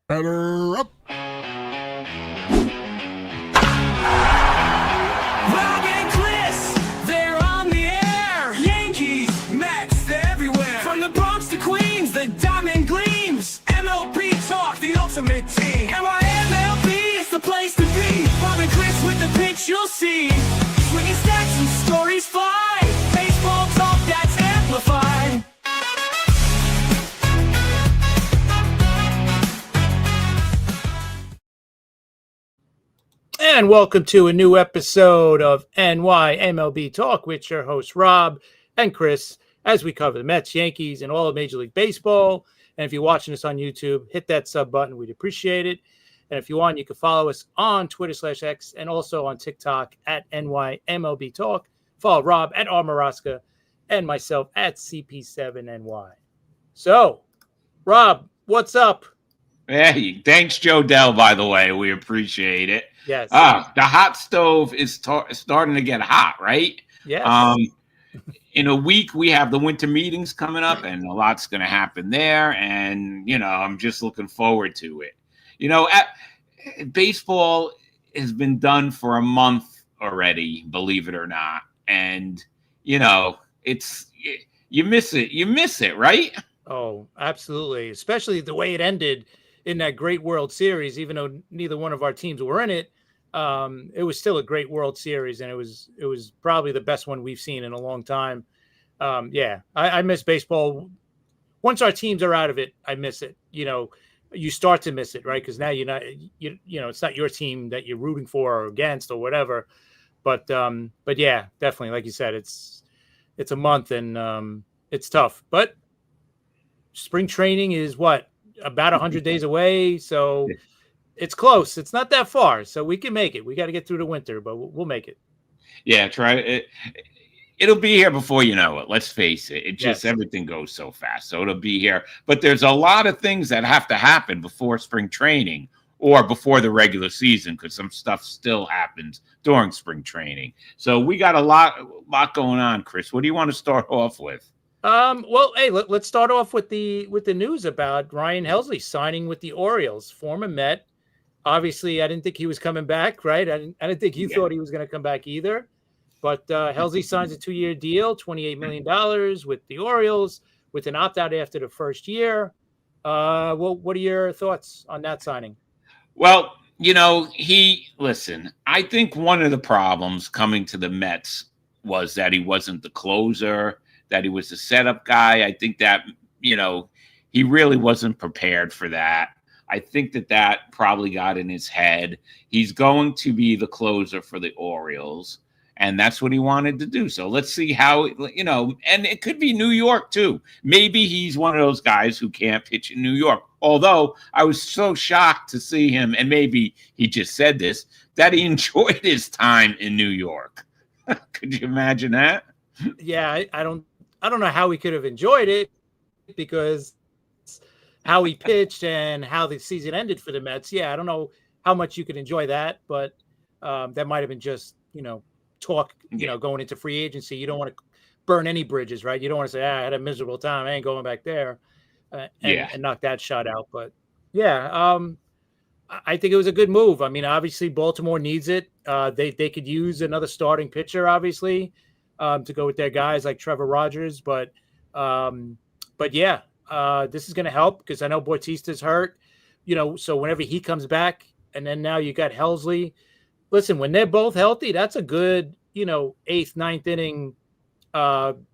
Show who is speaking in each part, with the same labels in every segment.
Speaker 1: Batter up.
Speaker 2: Rob and Chris, they're on the air. Yankees, Mets, they're everywhere. From the Bronx to Queens, the diamond gleams. MLB talk, the ultimate team. MLB is the place to be. Rob and Chris with the pitch you'll see. Swinging stats and stories fly. Baseball talk that's amplified.
Speaker 3: And welcome to a new episode of NYMLB Talk with your hosts, Rob and Chris, as we cover the Mets, Yankees, and all of Major League Baseball. And if you're watching us on YouTube, hit that sub button. We'd appreciate it. And if you want, you can follow us on Twitter/X and also on TikTok at NYMLB Talk. Follow Rob at Armaraska and myself at CP7NY. So, Rob, what's up?
Speaker 4: Hey, thanks, Joe Dell, by the way. We appreciate it.
Speaker 3: Yes.
Speaker 4: The hot stove is starting to get hot, right?
Speaker 3: Yes.
Speaker 4: In a week, we have the winter meetings coming up, and a lot's going to happen there. And, I'm just looking forward to it. Baseball has been done for a month already, believe it or not. And, it's you miss it. You miss it, right?
Speaker 3: Oh, absolutely. Especially the way it ended in that great World Series, even though neither one of our teams were in it. It was still a great World Series, and it was probably the best one we've seen in a long time. I miss baseball. Once our teams are out of it, I miss it. You start to miss it, right? Because now it's not your team that you're rooting for or against or whatever. But yeah, definitely, like you said, it's a month and it's tough. But spring training is about 100 days away, so it's close. It's not that far, so we can make it. We got to get through the winter, but we'll make it.
Speaker 4: Yeah, try it. It'll be here before you know it. Let's face it. Everything goes so fast, so it'll be here. But there's a lot of things that have to happen before spring training or before the regular season, because some stuff still happens during spring training. So we got a lot going on, Chris. What do you want to start off with?
Speaker 3: Well, hey, let's start off with the news about Ryan Helsley signing with the Orioles, former Met. Obviously, I didn't think he was coming back, right? I didn't think you thought he was going to come back either. But Helsley signs a 2-year deal, $28 million with the Orioles, with an opt-out after the first year. What are your thoughts on that signing?
Speaker 4: Well, I think one of the problems coming to the Mets was that he wasn't the closer, that he was the setup guy. I think that, he really wasn't prepared for that. I think that probably got in his head. He's going to be the closer for the Orioles, and that's what he wanted to do. So let's see how, and it could be New York too. Maybe he's one of those guys who can't pitch in New York. Although I was so shocked to see him, and maybe he just said this, that he enjoyed his time in New York. Could you imagine that?
Speaker 3: Yeah, I don't know how he could have enjoyed it, because how he pitched and how the season ended for the Mets. Yeah, I don't know how much you could enjoy that, but that might have been just, talk, going into free agency. You don't want to burn any bridges, right? You don't want to say, I had a miserable time, I ain't going back there, and knock that shot out. But yeah, I think it was a good move. I mean, obviously Baltimore needs it. They could use another starting pitcher, obviously, to go with their guys like Trevor Rogers. But yeah, this is going to help, because I know Bautista's hurt, so whenever he comes back, and then now you got Helsley. Listen, when they're both healthy, that's a good, 8th, 9th inning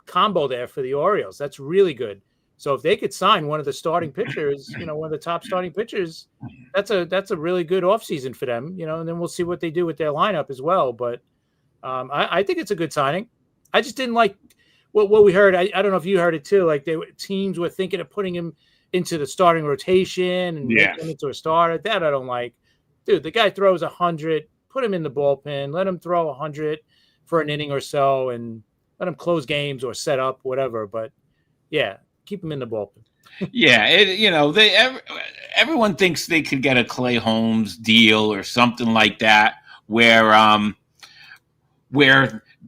Speaker 3: combo there for the Orioles. That's really good. So if they could sign one of the starting pitchers, one of the top starting pitchers, that's a really good offseason for them, and then we'll see what they do with their lineup as well. But I think it's a good signing. I just didn't like what we heard. I don't know if you heard it too. Like teams were thinking of putting him into the starting rotation and making him into a starter. That I don't like. Dude, the guy throws 100. Put him in the bullpen. Let him throw 100 for an inning or so, and let him close games or set up, whatever. But yeah, keep him in the bullpen.
Speaker 4: Yeah, everyone thinks they could get a Clay Holmes deal or something like that, where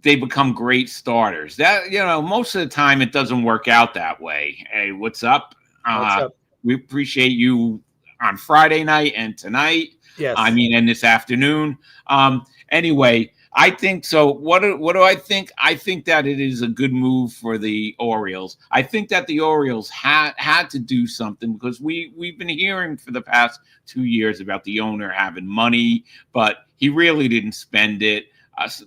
Speaker 4: they become great starters. That, most of the time it doesn't work out that way. Hey, what's up?
Speaker 3: What's up?
Speaker 4: We appreciate you on Friday night and tonight.
Speaker 3: Yes.
Speaker 4: I mean, and this afternoon. Anyway, I think so. What do I think? I think that it is a good move for the Orioles. I think that the Orioles had to do something because we've been hearing for the past 2 years about the owner having money, but he really didn't spend it.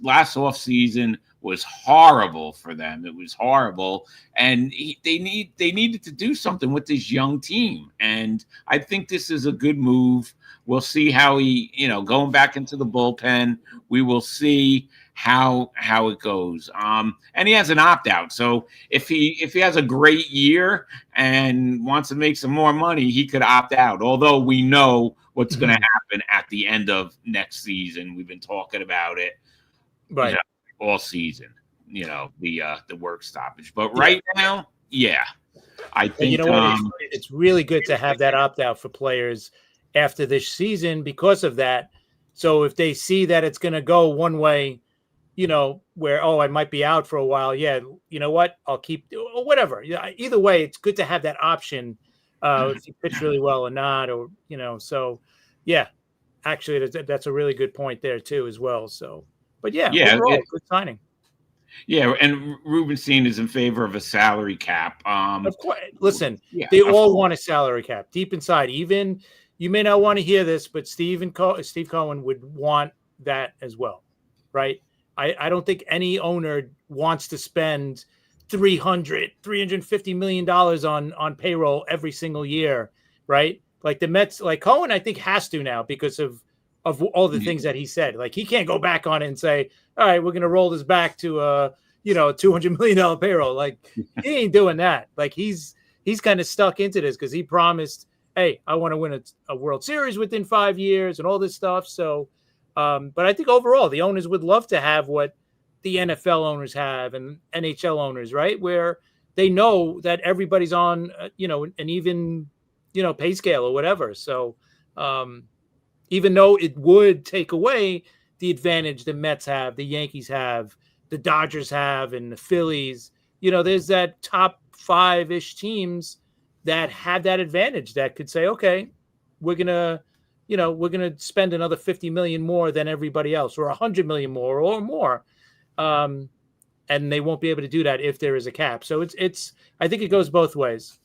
Speaker 4: Last offseason was horrible for them. It was horrible, and they needed to do something with this young team. And I think this is a good move. We'll see how he, going back into the bullpen. We will see how it goes. And he has an opt out. So if he has a great year and wants to make some more money, he could opt out. Although we know what's going to happen at the end of next season. We've been talking about it,
Speaker 3: right,
Speaker 4: all season. The work stoppage. But right now, I think
Speaker 3: it's really good to have that opt out for players after this season because of that. So if they see that it's going to go one way, where, I might be out for a while. Yeah. You know what? I'll keep or whatever. Yeah. Either way, it's good to have that option if you pitch really well or not, or, so yeah, actually that's a really good point there too, as well. So, but overall, good signing.
Speaker 4: Yeah. And Rubenstein is in favor of a salary cap.
Speaker 3: Of course. Listen, they all want a salary cap deep inside. Even you may not want to hear this, but Steve Cohen would want that as well, right? I don't think any owner wants to spend $350 million on payroll every single year, right? Like the Mets, like Cohen, I think has to now because of all the things that he said. Like he can't go back on it and say, all right, we're going to roll this back to a $200 million payroll. Like he ain't doing that. Like he's kind of stuck into this because he promised, hey, I want to win a World Series within 5 years and all this stuff. So, but I think overall the owners would love to have what the NFL owners have and NHL owners, right? Where they know that everybody's on, an even, pay scale or whatever. So even though it would take away the advantage the Mets have, the Yankees have, the Dodgers have, and the Phillies, there's that top 5-ish teams that have that advantage that could say, okay, we're going to spend another 50 million more than everybody else, or 100 million more or more. And they won't be able to do that if there is a cap. So I think it goes both ways.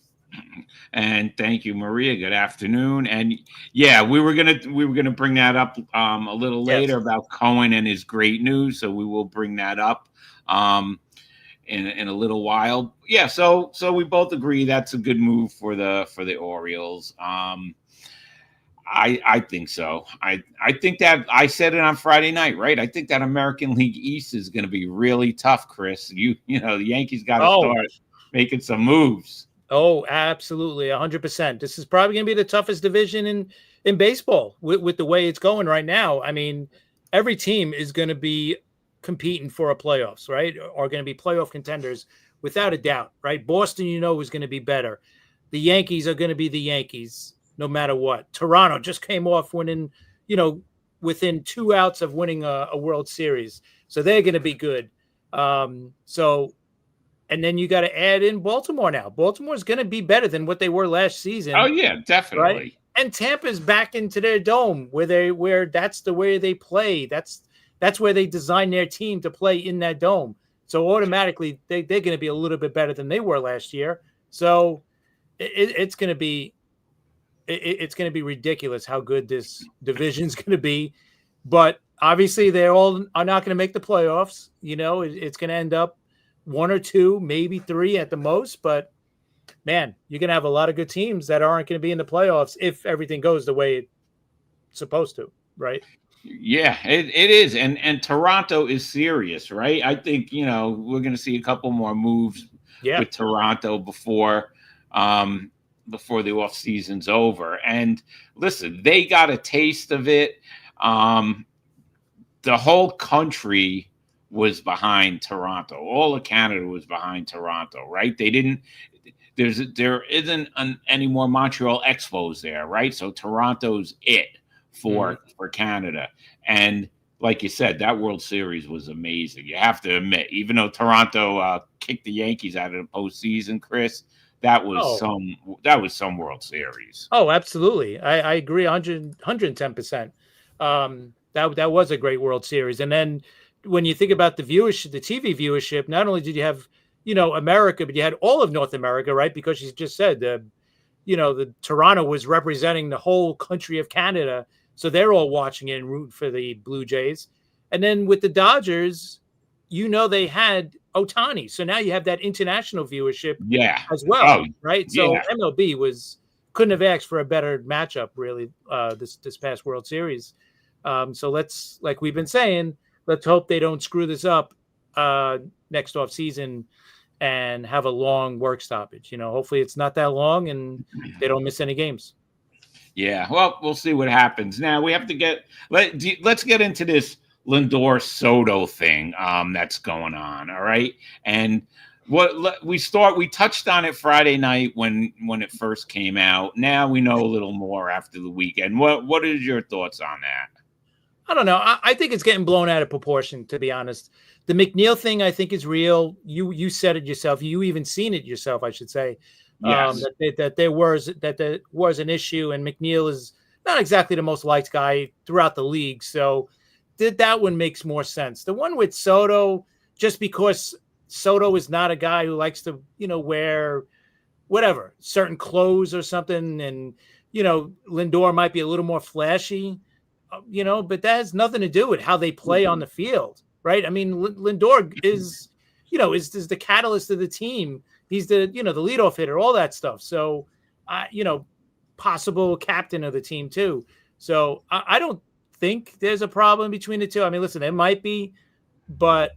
Speaker 4: And thank you, Maria. Good afternoon. And we were gonna bring that up a little later about Cohen and his great news. So we will bring that up in a little while. Yeah. So we both agree that's a good move for the Orioles. I think so. I think that I said it on Friday night, right? I think that American League East is going to be really tough, Chris. The Yankees got to start making some moves.
Speaker 3: Oh, absolutely. 100%. This is probably going to be the toughest division in baseball with the way it's going right now. I mean, every team is going to be competing for a playoffs, right? Are going to be playoff contenders without a doubt, right? Boston, is going to be better. The Yankees are going to be the Yankees no matter what. Toronto just came off winning, within 2 outs of winning a World Series. So they're going to be good. And then you got to add in Baltimore now. Baltimore's going to be better than what they were last season.
Speaker 4: Oh, yeah, definitely.
Speaker 3: Right? And Tampa's back into their dome where that's the way they play. That's where they design their team to play in that dome. So automatically they're going to be a little bit better than they were last year. So it's going to be ridiculous how good this division's going to be. But obviously they all are not going to make the playoffs. It's going to end up 1 or 2, maybe 3 at the most. But man, you're going to have a lot of good teams that aren't going to be in the playoffs if everything goes the way it's supposed to, right?
Speaker 4: Yeah, it is. And Toronto is serious, right? I think, we're going to see a couple more moves with Toronto before the off season's over. And listen, they got a taste of it. The whole country was behind Toronto. All of Canada was behind Toronto, right? There isn't any more Montreal Expos there, right? So Toronto's it for Canada. And like you said, that World Series was amazing. You have to admit, even though Toronto kicked the Yankees out of the postseason, Chris, that was
Speaker 3: Oh.
Speaker 4: some World Series.
Speaker 3: Oh, absolutely. I agree 110%. That was a great World Series. And then when you think about the viewership, the TV viewership, not only did you have, America, but you had all of North America, right? Because you just said the Toronto was representing the whole country of Canada. So they're all watching it and rooting for the Blue Jays. And then with the Dodgers, they had Ohtani. So now you have that international viewership
Speaker 4: Yeah.
Speaker 3: as well,
Speaker 4: Oh,
Speaker 3: right? So
Speaker 4: yeah.
Speaker 3: MLB couldn't have asked for a better matchup, really, this past World Series. So let's, like we've been saying, let's hope they don't screw this up next off season and have a long work stoppage. Hopefully it's not that long and they don't miss any games.
Speaker 4: Yeah. Well, we'll see what happens. Now we have to let's get into this Lindor Soto thing that's going on. All right. And we touched on it Friday night when it first came out. Now we know a little more after the weekend. What is your thoughts on that?
Speaker 3: I don't know. I think it's getting blown out of proportion, to be honest. The McNeil thing, I think, is real. You said it yourself. You even seen it yourself, I should say.
Speaker 4: Yes.
Speaker 3: That there was an issue, and McNeil is not exactly the most liked guy throughout the league. So that one makes more sense. The one with Soto, just because Soto is not a guy who likes to, wear whatever, certain clothes or something. And, Lindor might be a little more flashy, but that has nothing to do with how they play on the field, right? I mean, Lindor is the catalyst of the team. He's the leadoff hitter, all that stuff. So, possible captain of the team too. So I don't think there's a problem between the two. I mean, listen, there might be, but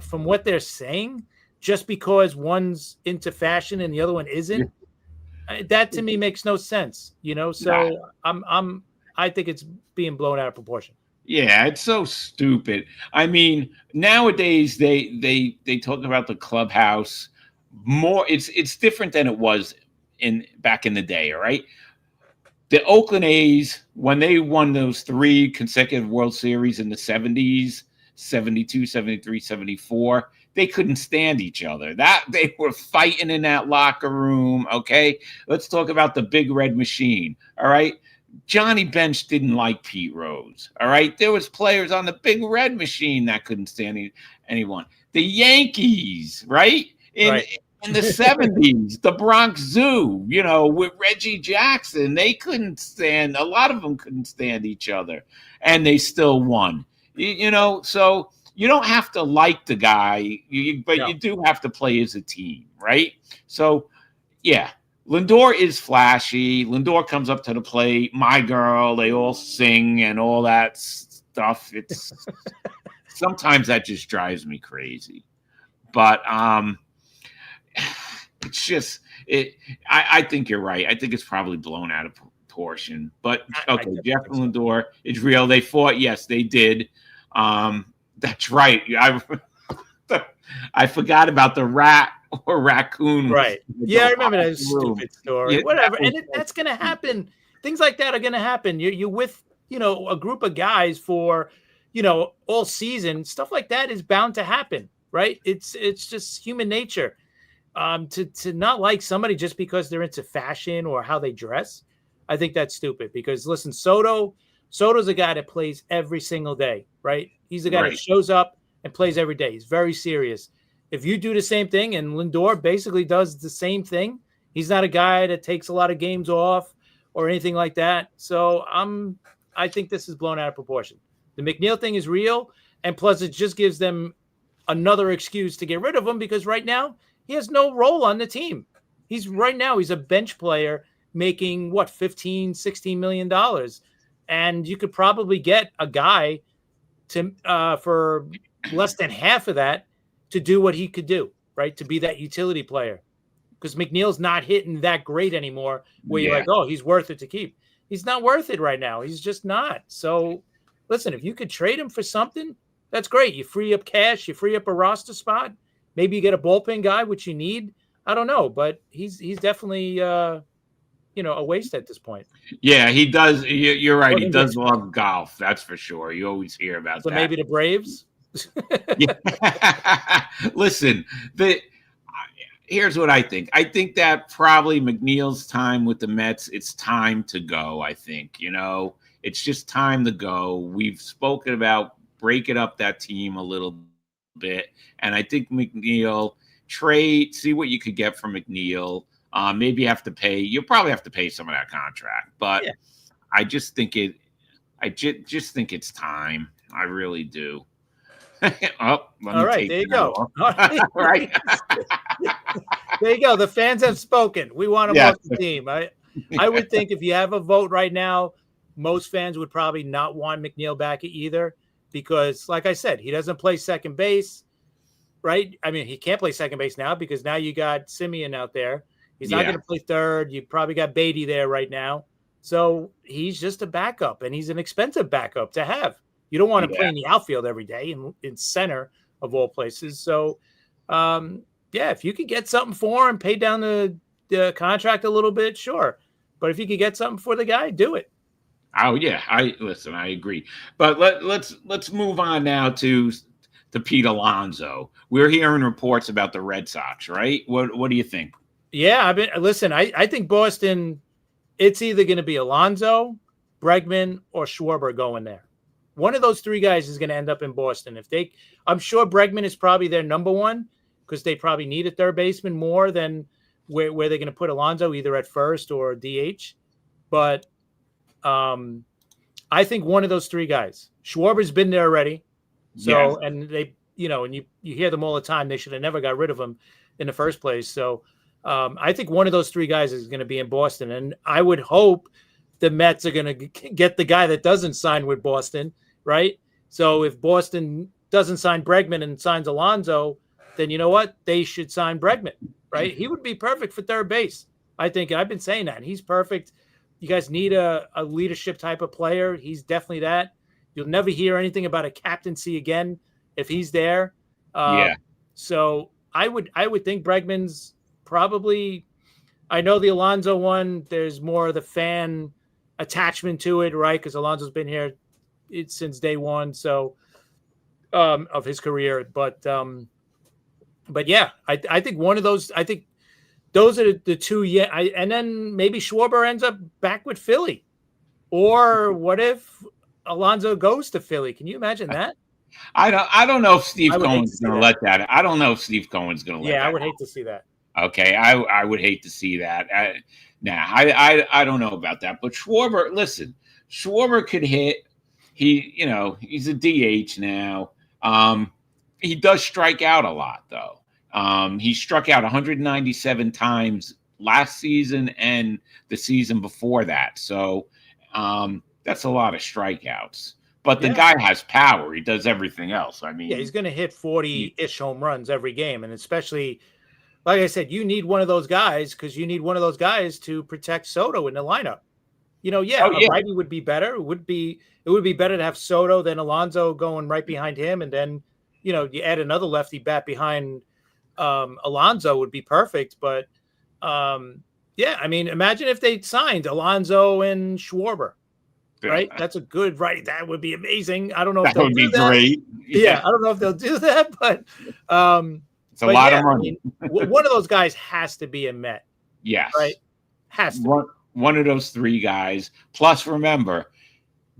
Speaker 3: from what they're saying, just because one's into fashion and the other one isn't, that to me makes no sense. So I think it's being blown out of proportion.
Speaker 4: Yeah, it's so stupid. I mean, nowadays they talk about the clubhouse more. It's different than it was back in the day. All right. The Oakland A's, when they won those 3 consecutive World Series in the 70s, 72, 73, 74, they couldn't stand each other. They were fighting in that locker room. Okay. Let's talk about the Big Red Machine. All right. Johnny Bench didn't like Pete Rose. All right. There was players on the Big Red Machine that couldn't stand anyone. The Yankees, right? In the 70s, the Bronx Zoo, with Reggie Jackson, a lot of them couldn't stand each other, and they still won. So you don't have to like the guy, but you do have to play as a team, right? So, yeah. Lindor is flashy. Lindor comes up to the plate. My Girl, they all sing and all that stuff. It's sometimes that just drives me crazy. But it's just I think you're right. I think it's probably blown out of proportion. But okay, Jeff Lindor is real. They fought. Yes, they did. That's right. I forgot about the rat or raccoon.
Speaker 3: Right. Yeah, I remember that stupid story. Yeah, whatever. And that's going to happen. Things like that are going to happen. You're with, a group of guys for, all season. Stuff like that is bound to happen, right? It's just human nature. To not like somebody just because they're into fashion or how they dress, I think that's stupid. Because listen, Soto's a guy that plays every single day, right? He's the guy that shows up and plays every day. He's very serious. If you do the same thing, and Lindor basically does the same thing, he's not a guy that takes a lot of games off or anything like that. So I think this is blown out of proportion. The McNeil thing is real, and plus it just gives them another excuse to get rid of him because right now he has no role on the team. He's a bench player making $15-16 million, and you could probably get a guy for less than half of that to do what he could do, right? To be that utility player. Because McNeil's not hitting that great anymore where you're like, oh, he's worth it to keep. He's not worth it right now. He's just not. So, listen, if you could trade him for something, that's great. You free up cash. You free up a roster spot. Maybe you get a bullpen guy, which you need. I don't know. But he's definitely, a waste at this point.
Speaker 4: Yeah, he does. You're right. He does love golf. That's for sure. You always hear about that.
Speaker 3: So maybe the Braves?
Speaker 4: Listen, here's what I think. I think that probably McNeil's time with the Mets, it's time to go, I think. It's just time to go. We've spoken about breaking up that team a little bit. And I think McNeil, see what you could get from McNeil. Maybe you'll probably have to pay some of that contract. But yeah. I just think just think it's time. I really do.
Speaker 3: All right, there you go. All right. There you go. The fans have spoken. We want him off the team. I would think if you have a vote right now, most fans would probably not want McNeil back either because, like I said, he doesn't play second base, right? I mean, he can't play second base now because now you got Simeon out there. He's not going to play third. You probably got Beatty there right now. So he's just a backup, and he's an expensive backup to have. You don't want to play in the outfield every day in center of all places. So, if you could get something for him, pay down the contract a little bit, sure. But if you could get something for the guy, do it.
Speaker 4: Oh yeah, I agree. But let's move on now to Pete Alonso. We're hearing reports about the Red Sox, right? What do you think?
Speaker 3: Yeah, I think Boston. It's either going to be Alonso, Bregman, or Schwarber going there. One of those three guys is going to end up in Boston. I'm sure Bregman is probably their number one because they probably need a third baseman more than where they're going to put Alonso, either at first or DH. But I think one of those three guys. Schwarber's been there already. So, and they, and you hear them all the time. They should have never got rid of him in the first place. So I think one of those three guys is going to be in Boston. And I would hope the Mets are going to get the guy that doesn't sign with Boston, right? So if Boston doesn't sign Bregman and signs Alonso, then you know what? They should sign Bregman, right? He would be perfect for third base. I think I've been saying that. He's perfect. You guys need a leadership type of player. He's definitely that. You'll never hear anything about a captaincy again if he's there. So I would think Bregman's probably. I know the Alonso one. There's more of the fan attachment to it, right? Because Alonso's been here since day one, so of his career. But yeah, I think one of those. I think those are the two. Yeah, and then maybe Schwarber ends up back with Philly, or what if Alonso goes to Philly? Can you imagine that?
Speaker 4: I don't know if Steve Cohen's going to let that. I don't know if Steve Cohen's going to let that.
Speaker 3: Yeah, I would hate to see that.
Speaker 4: Okay, I would hate to see that. I don't know about that. But Schwarber could hit. He's a DH now. He does strike out a lot, though. He struck out 197 times last season and the season before that. So that's a lot of strikeouts. But the guy has power. He does everything else. I mean,
Speaker 3: he's going to hit 40-ish home runs every game. And especially, like I said, you need one of those guys because you need one of those guys to protect Soto in the lineup. A righty would be better. It would be better to have Soto than Alonso going right behind him. And then, you add another lefty bat behind Alonso would be perfect. But, imagine if they signed Alonso and Schwarber. Right, that's a good right. That would be amazing. I don't know if they'll do that. That would be great. Yeah, I don't know if they'll do that, but
Speaker 4: it's a lot of money.
Speaker 3: One of those guys has to be a Met.
Speaker 4: Yes,
Speaker 3: right. Has to.
Speaker 4: One of those three guys. Plus, remember,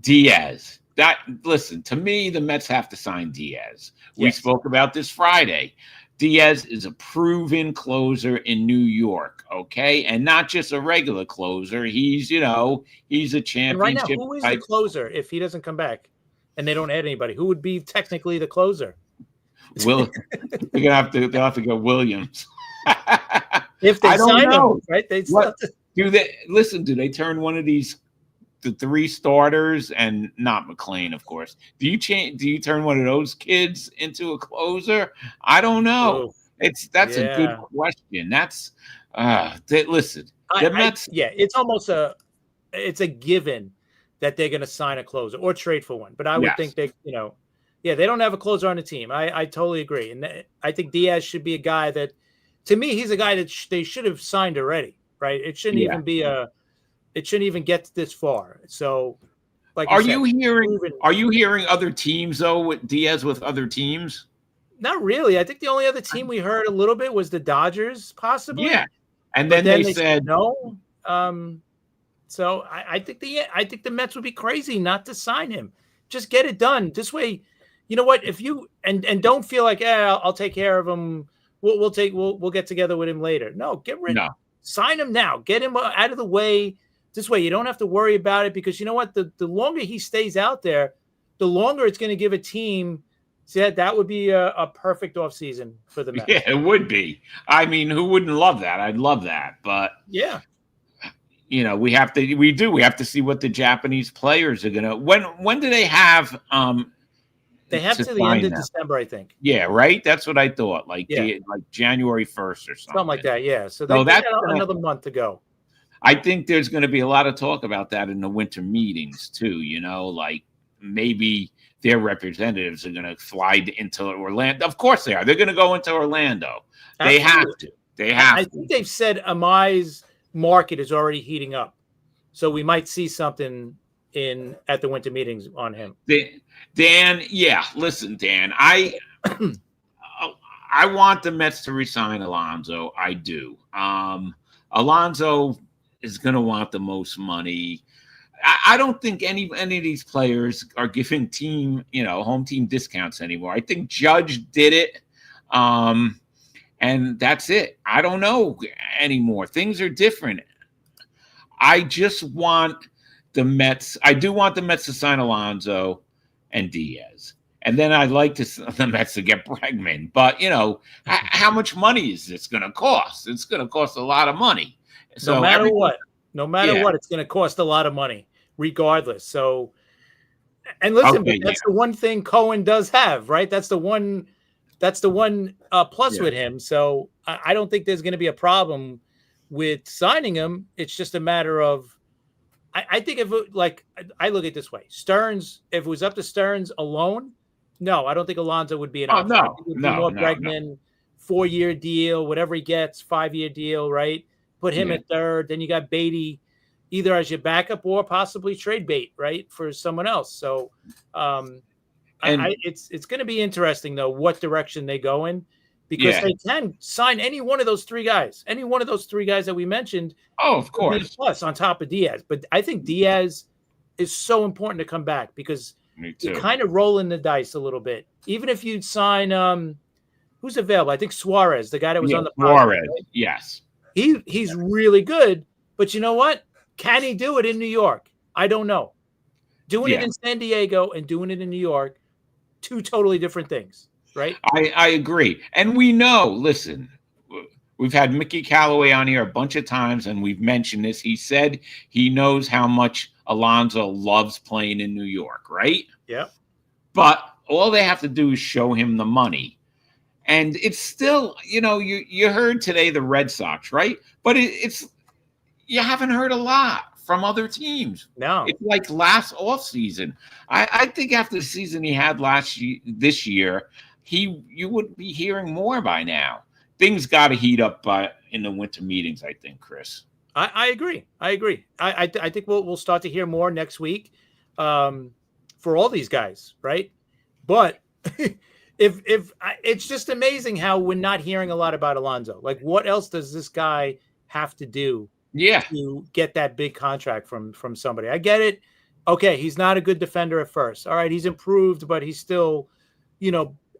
Speaker 4: Diaz. To me, the Mets have to sign Diaz. We spoke about this Friday. Diaz is a proven closer in New York, okay? And not just a regular closer. He's a championship. And right now,
Speaker 3: who is the closer if he doesn't come back and they don't add anybody? Who would be technically the closer?
Speaker 4: They'll have to go Williams.
Speaker 3: If they sign him, right?
Speaker 4: Do they turn one of the three starters and not McLein, of course? Do you turn one of those kids into a closer? I don't know. That's a good question. That's listen. The Mets.
Speaker 3: It's almost it's a given that they're going to sign a closer or trade for one. But I would think they don't have a closer on the team. I totally agree, and I think Diaz should be a guy that, to me, he's a guy that they should have signed already. Right? It shouldn't even be It shouldn't even get this far. So,
Speaker 4: are you hearing other teams though with Diaz with other teams?
Speaker 3: Not really. I think the only other team we heard a little bit was the Dodgers, possibly.
Speaker 4: Yeah. And
Speaker 3: But
Speaker 4: then
Speaker 3: then
Speaker 4: they said,
Speaker 3: no. So I think the Mets would be crazy not to sign him. Just get it done. This way, you know what? If you and don't feel like, I'll take care of him. We'll get together with him later. No, get rid.
Speaker 4: no.
Speaker 3: Sign him now. Get him out of the way. This way, you don't have to worry about it, because you know what? The longer he stays out there, the longer it's going to give a team. See, that would be a perfect offseason for the Mets.
Speaker 4: Yeah, it would be. I mean, who wouldn't love that? I'd love that. But
Speaker 3: yeah,
Speaker 4: we have to see what the Japanese players are gonna. When do they have?
Speaker 3: They have to the end of December, I think.
Speaker 4: Yeah, right. That's what I thought. Like January 1st or something.
Speaker 3: Something like that. Yeah. So they got another month to go.
Speaker 4: I think there's going to be a lot of talk about that in the winter meetings too. Like maybe their representatives are going to fly into Orlando. Of course they are. They're going to go into Orlando. Absolutely. They have to. I think
Speaker 3: they've said Amai's market is already heating up, so we might see something at the winter meetings on him.
Speaker 4: Dan, yeah. Listen, Dan, I want the Mets to resign Alonso. I do. Alonso is going to want the most money. I don't think any of these players are giving home team discounts anymore. I think Judge did it, and that's it. I don't know anymore. Things are different. I just want the Mets. I do want the Mets to sign Alonso and Diaz, and then I'd like the Mets to get Bregman. But how much money is this going to cost? It's going to cost a lot of money. So
Speaker 3: no matter what, it's going to cost a lot of money, regardless. So, and listen, that's the one thing Cohen does have, right? That's the one plus with him. So I don't think there's going to be a problem with signing him. It's just a matter of, I think I look at it this way: Stearns, if it was up to Stearns alone, no, I don't think Alonso would be an option.
Speaker 4: No,
Speaker 3: more Bregman, 4-year deal, whatever he gets, 5-year deal, right? Put him at third. Then you got Beatty either as your backup or possibly trade bait, right, for someone else. So it's going to be interesting, though, what direction they go in, because they can sign any one of those three guys that we mentioned.
Speaker 4: Oh, of course.
Speaker 3: Plus on top of Diaz. But I think Diaz is so important to come back, because you're kind of rolling the dice a little bit. Even if you'd sign who's available? I think Suarez, the guy that was on the
Speaker 4: Suarez, right? Yes.
Speaker 3: He's really good, but you know what? Can he do it in New York? I don't know. Doing it in San Diego and doing it in New York, two totally different things, right?
Speaker 4: I agree. And we know, listen, we've had Mickey Callaway on here a bunch of times, and we've mentioned this. He said he knows how much Alonso loves playing in New York, right?
Speaker 3: Yeah.
Speaker 4: But all they have to do is show him the money. And it's still, you heard today the Red Sox, right? But it's you haven't heard a lot from other teams.
Speaker 3: No.
Speaker 4: It's like last offseason. I think after the season he had this year, you would be hearing more by now. Things got to heat up in the winter meetings, I think, Chris.
Speaker 3: I agree. I think we'll start to hear more next week for all these guys, right? But if it's just amazing how we're not hearing a lot about Alonso. Like, what else does this guy have to do to get that big contract from somebody? I get it. Okay, he's not a good defender at first. All right, he's improved, but he's still,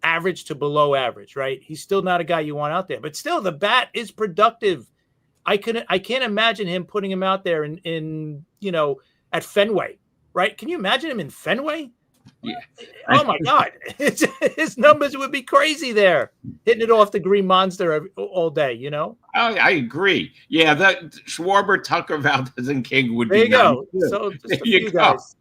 Speaker 3: average to below average, right? He's still not a guy you want out there. But still, the bat is productive. I can't imagine him putting him out there in at Fenway, right? Can you imagine him in Fenway?
Speaker 4: Yeah.
Speaker 3: Oh my God, his numbers would be crazy there, hitting it off the green monster all day.
Speaker 4: I agree. Yeah, that Schwarber, Tucker, Valdez, and King would
Speaker 3: there
Speaker 4: be.
Speaker 3: There you go. So just a few guys.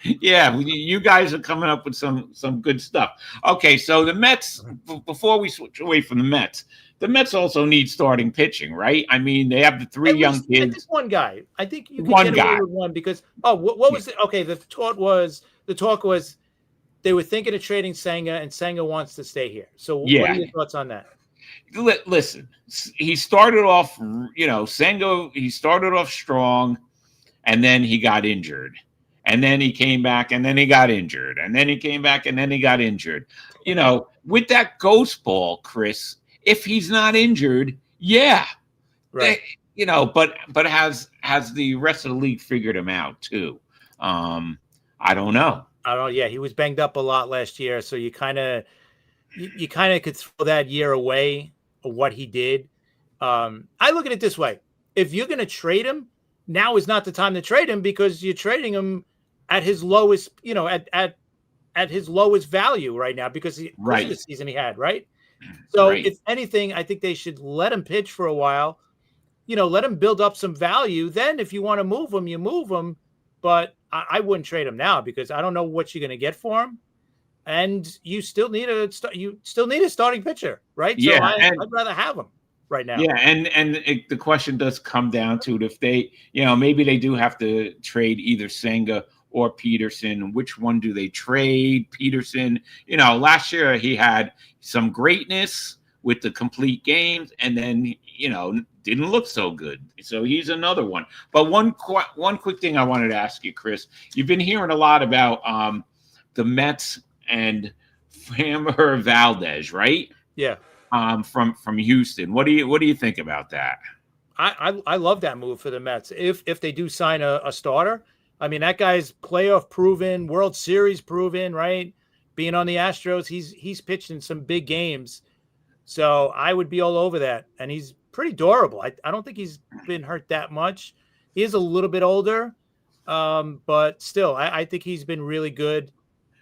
Speaker 4: Yeah, you guys are coming up with some good stuff. Okay, so the Mets. Before we switch away from the Mets also need starting pitching, right? I mean, they have the three young kids.
Speaker 3: I think one guy. I think you can get away with one because what was it? Okay, the talk was they were thinking of trading Senga, and Senga wants to stay here. So what are your thoughts on that?
Speaker 4: Listen, he started off, Senga. He started off strong, and then he got injured, and then he came back, and then he got injured, and then he came back, and then he got injured. You know, with that ghost ball, Chris, if he's not injured, yeah,
Speaker 3: Right.
Speaker 4: you know, but has the rest of the league figured him out too? I don't know.
Speaker 3: I don't know. Yeah, he was banged up a lot last year, so you kind of could throw that year away of what he did. I look at it this way: if you're going to trade him, now is not the time to trade him because you're trading him at his lowest, you know, at his lowest value right now because of the season he had, right? So if anything, I think they should let him pitch for a while, you know, let him build up some value. Then if you want to move him, you move him. But I wouldn't trade him now because I don't know what you're going to get for him. And you still need a starting pitcher, right?
Speaker 4: Yeah,
Speaker 3: so I'd rather have him right now.
Speaker 4: Yeah, and the question does come down to it if they, you know, maybe they do have to trade either Senga or Peterson. Which one do they trade? Peterson, you know, last year he had some greatness with the complete games, and then, you know, didn't look so good. So he's another one. But one quick thing I wanted to ask you, Chris. You've been hearing a lot about the Mets and Framber Valdez, right?
Speaker 3: Yeah.
Speaker 4: From Houston. What do you think about that?
Speaker 3: I love that move for the Mets. If they do sign a starter, I mean, that guy's playoff proven, World Series proven, right? Being on the Astros, he's pitched in some big games. So I would be all over that. And he's pretty durable. I don't think he's been hurt that much. He is a little bit older, but still, I think he's been really good.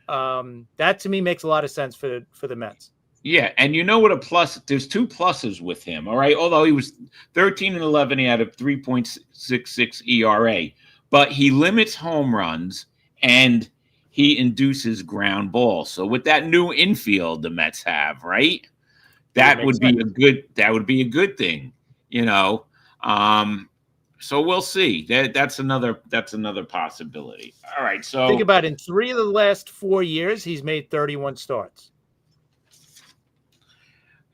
Speaker 3: That to me makes a lot of sense for the Mets.
Speaker 4: Yeah, and you know what a plus? There's two pluses with him. All right, although he was 13-11, he had a 3.66 ERA, but he limits home runs and he induces ground balls. So with that new infield the Mets have, right? That would be a good thing, you know. So we'll see. That's another possibility. All right. So
Speaker 3: think about it. In 3 of the last 4 years, he's made 31 starts.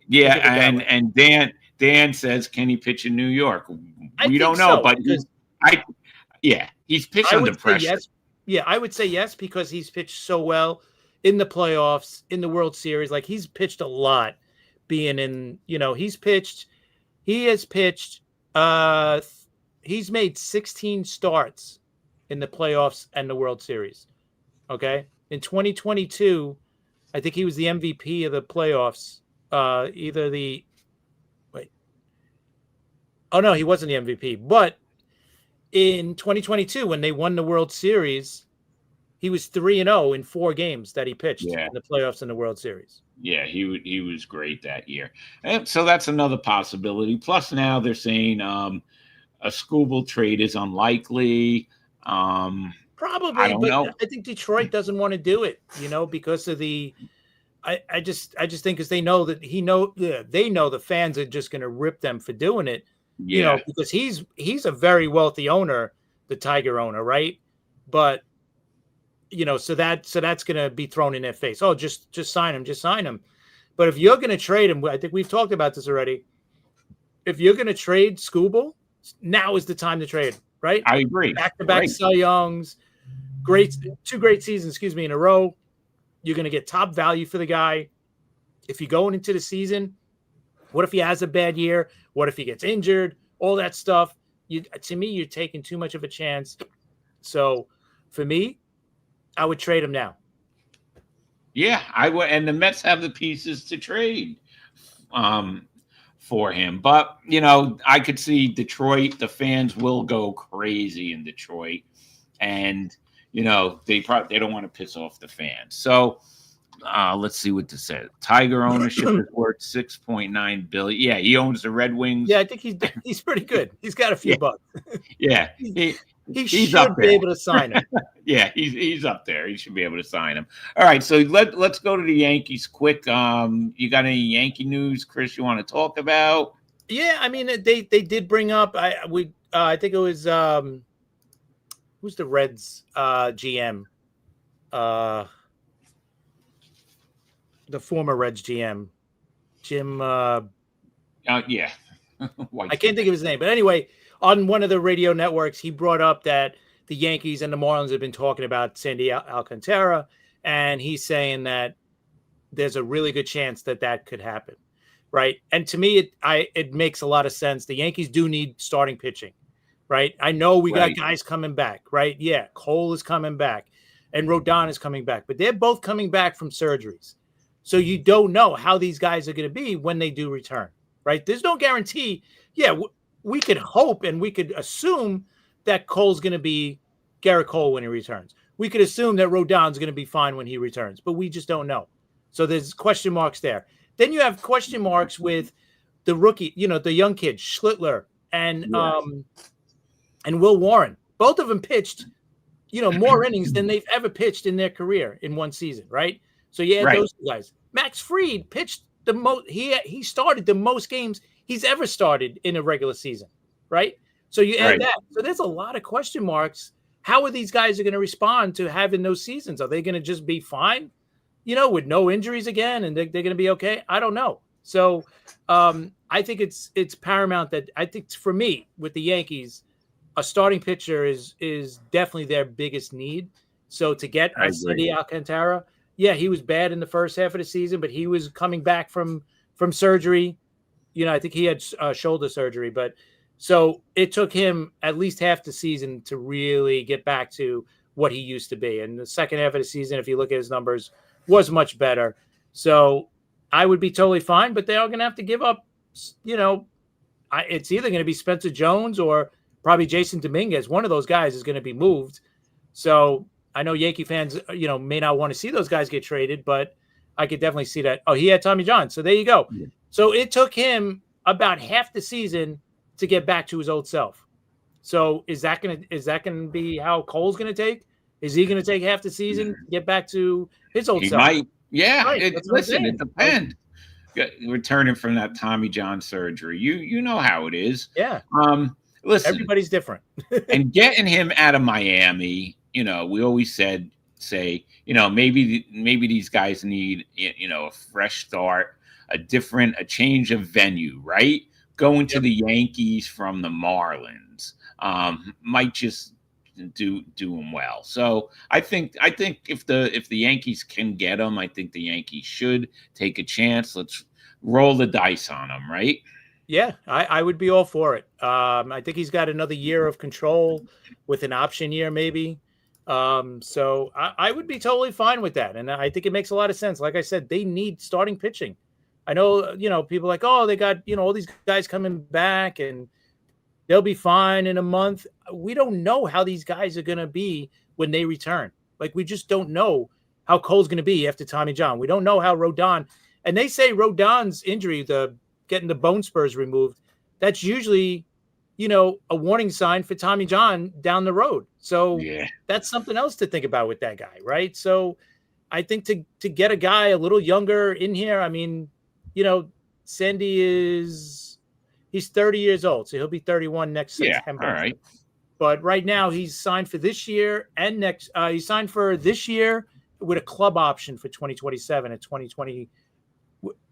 Speaker 4: Yeah, and Dan says, can he pitch in New York? We don't know, but he's pitched under pressure.
Speaker 3: Yes. Yeah, I would say yes because he's pitched so well in the playoffs, in the World Series. Like he's pitched a lot. Being in, you know, he's made 16 starts in the playoffs and the World Series. Okay. In 2022, I think he was the MVP of the playoffs. Oh no, he wasn't the MVP, but in 2022, when they won the World Series, he was 3-0 in 4 games that he pitched in the playoffs and the World Series.
Speaker 4: Yeah, he was great that year. And so that's another possibility. Plus now they're saying a Skubal trade is unlikely.
Speaker 3: Probably,
Speaker 4: I don't know.
Speaker 3: I think Detroit doesn't want to do it, you know, because of the I just think because they know that they know the fans are just going to rip them for doing it.
Speaker 4: Yeah.
Speaker 3: You know, because he's a very wealthy owner, the Tiger owner, right? But you know, so that's going to be thrown in their face. Oh, just sign him, But if you're going to trade him, I think we've talked about this already. If you're going to trade Skubal, now is the time to trade, right?
Speaker 4: I agree.
Speaker 3: Back-to-back Cy Youngs, two great seasons, in a row. You're going to get top value for the guy. If you're going into the season, what if he has a bad year? What if he gets injured? All that stuff. To me, you're taking too much of a chance. So for me, I would trade him now.
Speaker 4: Yeah, I would, and the Mets have the pieces to trade for him. But you know, I could see Detroit. The fans will go crazy in Detroit, and you know they don't want to piss off the fans. So let's see what this says. Tiger ownership is worth $6.9 billion. Yeah, he owns the Red Wings.
Speaker 3: Yeah, I think he's pretty good. He's got a few bucks.
Speaker 4: Yeah,
Speaker 3: He
Speaker 4: he's
Speaker 3: should be able to sign him.
Speaker 4: Yeah, he's up there. He should be able to sign him. All right, so let's go to the Yankees quick. You got any Yankee news, Chris, you want to talk about?
Speaker 3: Yeah, I mean they did bring up I think it was who's the Reds GM? The former Reds GM, Jim
Speaker 4: Yeah.
Speaker 3: I can't think of his name, but anyway, on one of the radio networks, he brought up that the Yankees and the Marlins have been talking about Sandy Alcantara, and he's saying that there's a really good chance that that could happen, right? And to me, it makes a lot of sense. The Yankees do need starting pitching, right? I know we got guys coming back, right? Yeah, Cole is coming back, and Rodon is coming back, but they're both coming back from surgeries. So you don't know how these guys are going to be when they do return, right? There's no guarantee. Yeah, we could hope and we could assume that Cole's going to be Garrett Cole when he returns. We could assume that Rodon's going to be fine when he returns, but we just don't know. So there's question marks there. Then you have question marks with the rookie, the young kid, Schlittler and Will Warren. Both of them pitched, more innings than they've ever pitched in their career in one season, right? So you add those two guys. Max Fried pitched the most. He started the most games he's ever started in a regular season, right? So you add that. So there's a lot of question marks. How are these guys going to respond to having those seasons? Are they going to just be fine, with no injuries again, and they're going to be okay? I don't know. So I think it's paramount that I think for me with the Yankees, a starting pitcher is definitely their biggest need. So to get Sandy Alcantara, yeah, he was bad in the first half of the season, but he was coming back from surgery. I think he had shoulder surgery, but so it took him at least half the season to really get back to what he used to be. And the second half of the season, if you look at his numbers, was much better. So I would be totally fine, but they are going to have to give up, it's either going to be Spencer Jones or probably Jason Dominguez. One of those guys is going to be moved. So I know Yankee fans, may not want to see those guys get traded, but I could definitely see that. Oh, he had Tommy John. So there you go. Yeah. So it took him about half the season to get back to his old self. So is that gonna be how Cole's gonna take? Is he gonna take half the season to get back to his old self?
Speaker 4: Might. Yeah. Right. It depends. Returning from that Tommy John surgery, you know how it is.
Speaker 3: Yeah.
Speaker 4: Listen,
Speaker 3: everybody's different.
Speaker 4: And getting him out of Miami, we always say, maybe these guys need, a fresh start, a change of venue, right? Going to the Yankees from the Marlins might just do him well. So I think if the Yankees can get him, I think the Yankees should take a chance. Let's roll the dice on him, right?
Speaker 3: Yeah, I would be all for it. I think he's got another year of control with an option year, maybe. So I would be totally fine with that. And I think it makes a lot of sense. Like I said, they need starting pitching. I know, people are like, oh, they got, all these guys coming back and they'll be fine in a month. We don't know how these guys are going to be when they return. Like, we just don't know how Cole's going to be after Tommy John. We don't know how Rodon, and they say Rodon's injury, getting the bone spurs removed, that's usually, a warning sign for Tommy John down the road. So that's something else to think about with that guy, right? So I think to get a guy a little younger in here, I mean, Sandy he's 30 years old, so he'll be 31 next September.
Speaker 4: All right.
Speaker 3: But right now he's signed for this year and next. He signed for this year with a club option for 2027 at 2020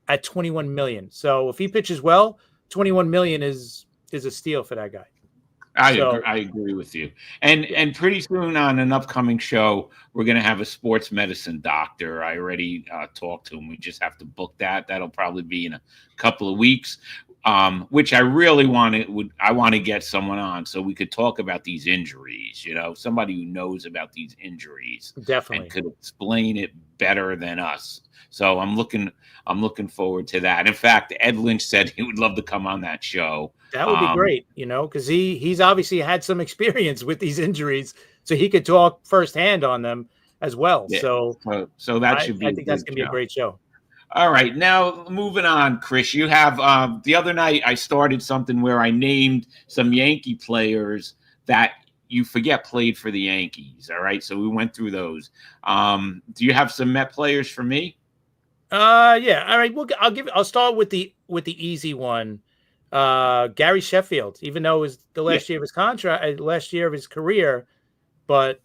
Speaker 3: at 21 million. So if he pitches well, 21 million is a steal for that guy.
Speaker 4: I agree with you. And pretty soon on an upcoming show, we're going to have a sports medicine doctor. I already talked to him. We just have to book that. That'll probably be in a couple of weeks, which I really want to get someone on so we could talk about these injuries, somebody who knows about these injuries.
Speaker 3: Definitely.
Speaker 4: And could explain it better than us. So I'm looking forward to that. In fact, Ed Lynch said he would love to come on that show.
Speaker 3: That would be great, because he's obviously had some experience with these injuries, so he could talk firsthand on them as well. Yeah. So
Speaker 4: that should be.
Speaker 3: I think that's going to be a great show.
Speaker 4: All right, now moving on, Chris. You have the other night I started something where I named some Yankee players that you forget played for the Yankees. All right, so we went through those. Do you have some Met players for me?
Speaker 3: Yeah. All right. I'll start with the easy one. Gary Sheffield, even though it was the last year of his contract, last year of his career, but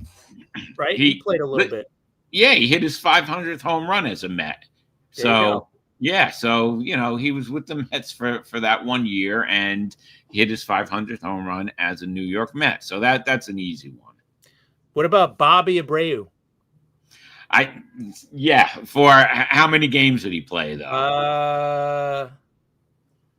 Speaker 3: he played a little bit.
Speaker 4: Yeah, he hit his 500th home run as a Met. So he was with the Mets for that 1 year and hit his 500th home run as a New York Met. So that's an easy one.
Speaker 3: What about Bobby Abreu?
Speaker 4: For how many games did he play though?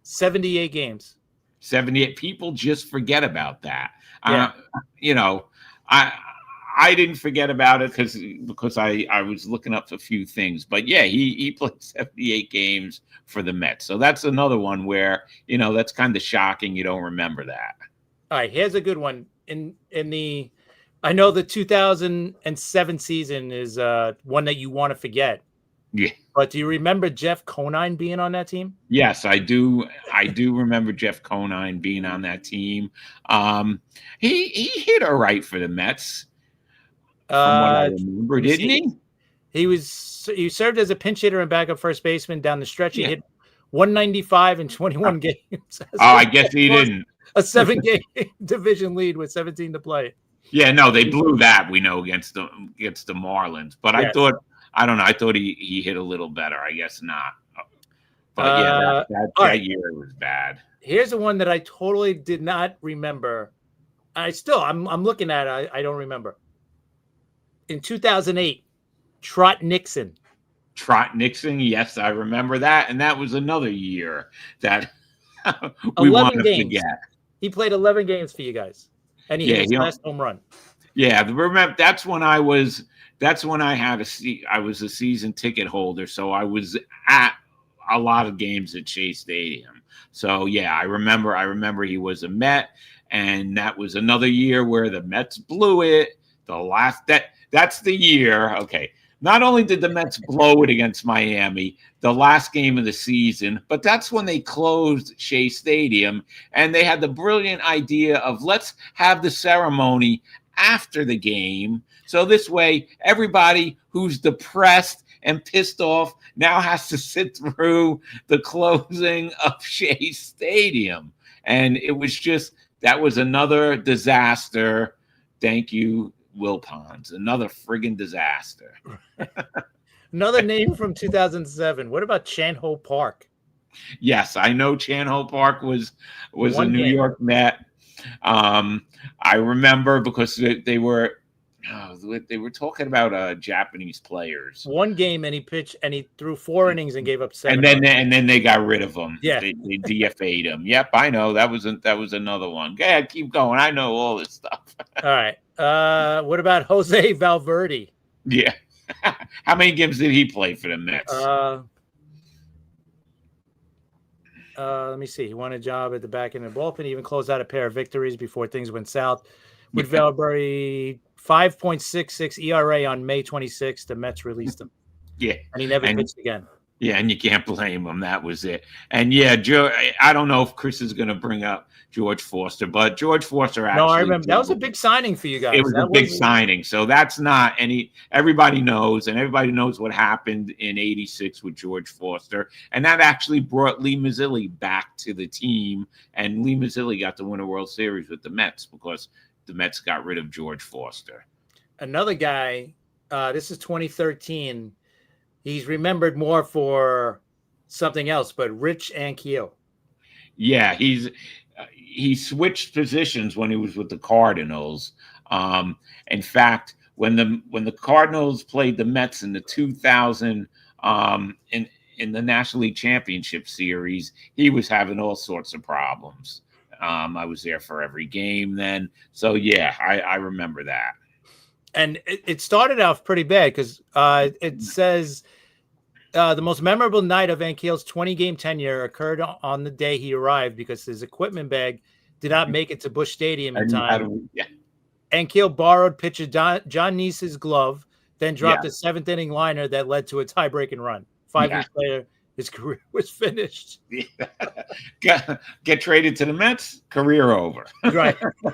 Speaker 3: 78 games.
Speaker 4: 78. People just forget about that.
Speaker 3: Yeah.
Speaker 4: You know, I didn't forget about it because I was looking up a few things. But yeah, he played 78 games for the Mets. So that's another one where, that's kind of shocking. You don't remember that.
Speaker 3: All right, here's a good one. I know the 2007 season is one that you want to forget.
Speaker 4: Yeah.
Speaker 3: But do you remember Jeff Conine being on that team?
Speaker 4: Yes, I do. I do remember Jeff Conine being on that team. He hit all right for the Mets, from what I remember, didn't he?
Speaker 3: He served as a pinch hitter and backup first baseman down the stretch. He
Speaker 4: Yeah.
Speaker 3: hit 195 in 21 games.
Speaker 4: I guess he didn't.
Speaker 3: A 7-game division lead with 17 to play.
Speaker 4: Yeah, no, they blew that. We know against the Marlins, but
Speaker 3: Yeah.
Speaker 4: I don't know. I thought he hit a little better. I guess not. But yeah, that year it was bad.
Speaker 3: Here's the one that I totally did not remember. I'm looking at it. I don't remember. In 2008, Trot Nixon.
Speaker 4: Trot Nixon, yes, I remember that, and that was another year that we want to forget.
Speaker 3: He played 11 games for you guys, and he hit his last home run.
Speaker 4: Yeah, remember that's when I was. That's when I was a season ticket holder, so I was at a lot of games at Shea Stadium. So yeah, I remember he was a Met, and that was another year where the Mets blew it. That's the year. Okay. Not only did the Mets blow it against Miami, the last game of the season, but that's when they closed Shea Stadium, and they had the brilliant idea of let's have the ceremony after the game. So this way, everybody who's depressed and pissed off now has to sit through the closing of Shea Stadium. And it was that was another disaster. Thank you, Will Ponds. Another friggin' disaster.
Speaker 3: Another name from 2007. What about Chan Ho Park?
Speaker 4: Yes, I know Chan Ho Park was a New York Met. I remember because they were talking about Japanese players.
Speaker 3: One game, and he threw 4 innings and gave up 7.
Speaker 4: And then they got rid of him.
Speaker 3: Yeah,
Speaker 4: they DFA'd him. Yep, I know that was another one. Go ahead, keep going. I know all this stuff.
Speaker 3: All right. What about Jose Valverde?
Speaker 4: Yeah. How many games did he play for the Mets?
Speaker 3: Let me see. He won a job at the back end of the bullpen. He even closed out a pair of victories before things went south. With Valverde, 5.66 ERA on May 26th, the Mets released him.
Speaker 4: Yeah.
Speaker 3: And he never pitched again.
Speaker 4: Yeah, and you can't blame him. That was it. And yeah, I don't know if Chris is going to bring up George Foster, but George Foster actually.
Speaker 3: No, I remember. That was a big signing for you guys.
Speaker 4: It was a big signing. So that's not everybody knows, and everybody knows what happened in '86 with George Foster. And that actually brought Lee Mazzilli back to the team. And Lee Mazzilli got to win a World Series with the Mets because the Mets got rid of George Foster. Another
Speaker 3: guy, this is 2013. He's remembered more for something else, but Rich Ankiel. Yeah, he switched positions when he was with the Cardinals. In fact, when the Cardinals played the Mets in the 2000 in the National League Championship Series, he was having all sorts of problems. I was there for every game then. So yeah, I remember that. And it started off pretty bad because it says the most memorable night of Ankiel's 20-game tenure occurred on the day he arrived because his equipment bag did not make it to Busch Stadium in time. Ankiel borrowed pitcher John Neese's glove, then dropped a 7th-inning liner that led to a tie-breaking run. 5 years later, his career was finished. Get traded to the Mets, career over. Right. You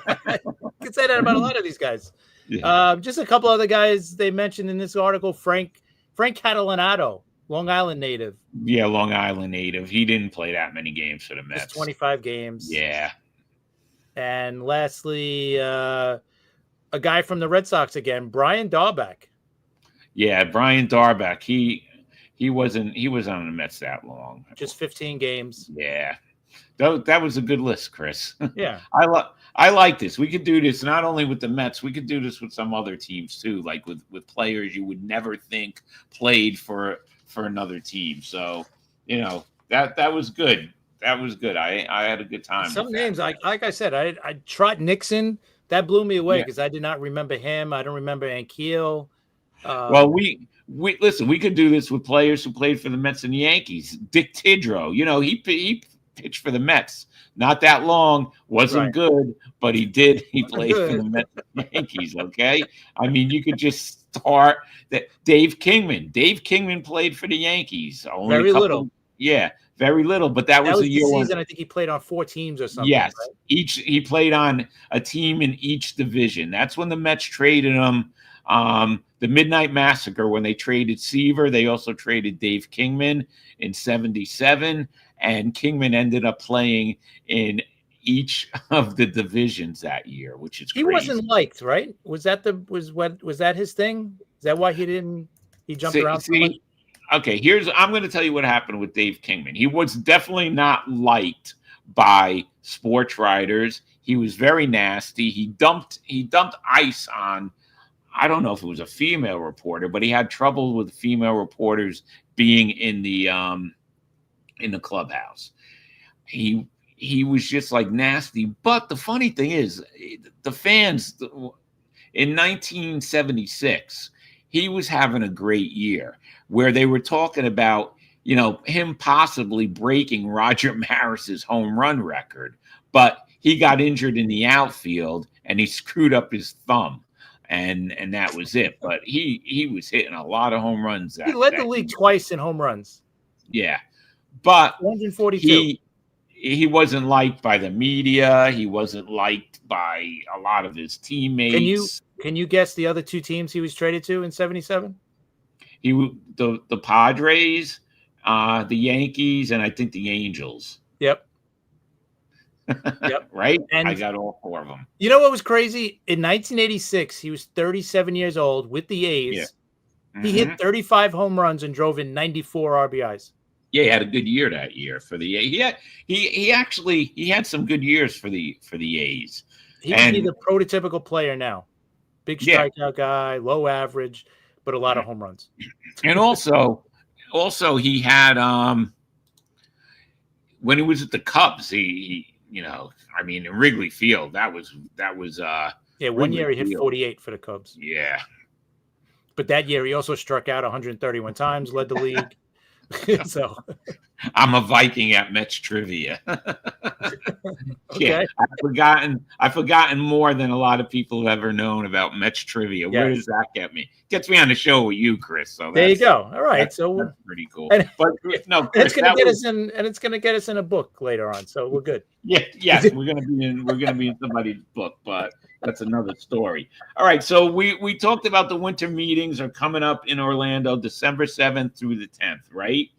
Speaker 3: can say that about a lot of these guys. Yeah. Just a couple other guys they mentioned in this article. Frank Catalanato, Long Island native. Yeah, Long Island native. He didn't play that many games for the Mets. Just 25 games. Yeah. And lastly, a guy from the Red Sox again, Brian Dahlbeck. Yeah, Brian Dahlbeck. He wasn't on the Mets that long. Just 15 games. Yeah.
Speaker 4: That was a good list, Chris.
Speaker 3: Yeah.
Speaker 4: I like this. We could do this not only with the Mets, we could do this with some other teams too, like with players you would never think played for another team. So, that was good. That was good. I had a good time.
Speaker 3: Some
Speaker 4: with
Speaker 3: names,
Speaker 4: that.
Speaker 3: like I said, I tried Nixon. That blew me away
Speaker 4: Yeah.
Speaker 3: because I did not remember him. I don't remember Ankiel.
Speaker 4: Well, we listen. We could do this with players who played for the Mets and the Yankees. Dick Tidrow, he pitched for the Mets. Not that long, wasn't
Speaker 3: Right.
Speaker 4: good, but he did. He
Speaker 3: Wasn't
Speaker 4: played for
Speaker 3: good.
Speaker 4: the Mets and Yankees. Okay, I mean, you could just start that. Dave Kingman. Dave Kingman played for the Yankees. Only
Speaker 3: Very
Speaker 4: a couple,
Speaker 3: little.
Speaker 4: Yeah, very little. But that
Speaker 3: That
Speaker 4: was
Speaker 3: was
Speaker 4: a
Speaker 3: the
Speaker 4: year when.
Speaker 3: season. I think he played on 4 teams or something.
Speaker 4: Yes,
Speaker 3: Right?
Speaker 4: he played on a team in each division. That's when the Mets traded him. The Midnight Massacre, when they traded Seaver, they also traded Dave Kingman in '77, and Kingman ended up playing in each of the divisions that year, which is
Speaker 3: He
Speaker 4: crazy.
Speaker 3: wasn't liked, right? Was that his thing? Is that why he jumped around so much?
Speaker 4: Okay, I'm going to tell you what happened with Dave Kingman. He was definitely not liked by sports writers. He was very nasty. He dumped ice on, I don't know if it was a female reporter, but he had trouble with female reporters being in the clubhouse. He was just like nasty. But the funny thing is, the fans in 1976, he was having a great year where they were talking about, him possibly breaking Roger Maris's home run record, but he got injured in the outfield and he screwed up his thumb. And that was it. But he was hitting a lot of home runs.
Speaker 3: He led the league twice in home runs.
Speaker 4: Yeah. But
Speaker 3: 142.
Speaker 4: He wasn't liked by the media. He wasn't liked by a lot of his teammates.
Speaker 3: Can you guess the other 2 teams he was traded to in '77?
Speaker 4: The Padres, the Yankees, and I think the Angels.
Speaker 3: Yep. Yep.
Speaker 4: Right?
Speaker 3: And
Speaker 4: I got all 4 of them.
Speaker 3: You know what was crazy? In 1986, he was 37 years old with the A's.
Speaker 4: Yeah. Mm-hmm.
Speaker 3: He hit 35 home runs and drove in 94 RBIs.
Speaker 4: Yeah, he had a good year that year for the A's. He actually had some good years for the A's.
Speaker 3: He would be the prototypical player now. Big strikeout guy, low average, but a lot of home runs.
Speaker 4: And also he had when he was at the Cubs, he in Wrigley Field, that was
Speaker 3: one year he hit 48 for the Cubs.
Speaker 4: Yeah.
Speaker 3: But that year he also struck out 131 times, led the league. So
Speaker 4: I'm a Viking at Mets trivia.
Speaker 3: Okay.
Speaker 4: Yeah, I've forgotten more than a lot of people have ever known about Mets trivia.
Speaker 3: Yes.
Speaker 4: Where does that get me? Gets me on the show with you, Chris. So
Speaker 3: there you go. All right,
Speaker 4: that's pretty cool.
Speaker 3: And,
Speaker 4: but no,
Speaker 3: it's
Speaker 4: Chris,
Speaker 3: going to get us in a book later on. So we're good.
Speaker 4: Yeah, yes, we're gonna be in somebody's book, but that's another story. All right, so we talked about the winter meetings are coming up in Orlando, December 7th through the 10th, right?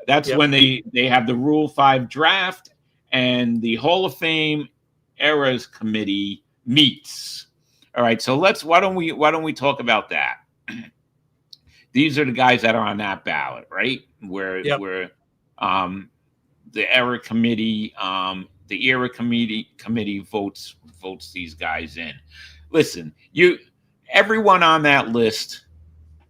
Speaker 4: That's when they have the Rule 5 draft and the Hall of Fame Eras Committee meets. All right, so why don't we talk about that? These are the guys that are on that ballot, right? Where the Era Committee, committee votes these guys in. Listen, everyone on that list,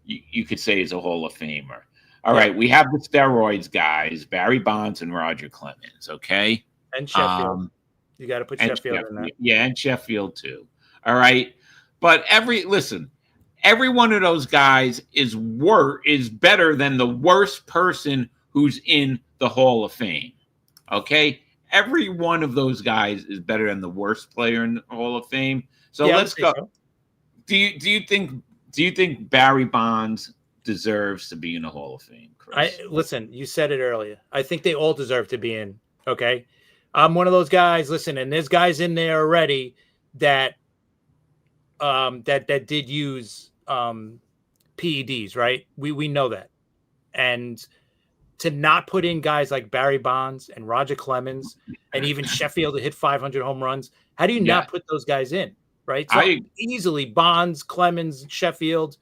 Speaker 4: you could say is a Hall of Famer. All right, we have the steroids guys, Barry Bonds and Roger Clemens, okay?
Speaker 3: And Sheffield. You got to put Sheffield in that.
Speaker 4: Yeah, and Sheffield too. All right. But every one of those guys is better than the worst person who's in the Hall of Fame. Okay? Every one of those guys is better than the worst player in the Hall of Fame. So let's go. So. Do you think Barry Bonds deserves to be in the Hall of Fame, Chris?
Speaker 3: Listen, you said it earlier. I think they all deserve to be in. Okay. I'm one of those guys. Listen, and there's guys in there already that did use PEDs, right? We know that. And to not put in guys like Barry Bonds and Roger Clemens and even Sheffield to hit 500 home runs, how do you not put those guys in, right? So easily Bonds, Clemens, Sheffield,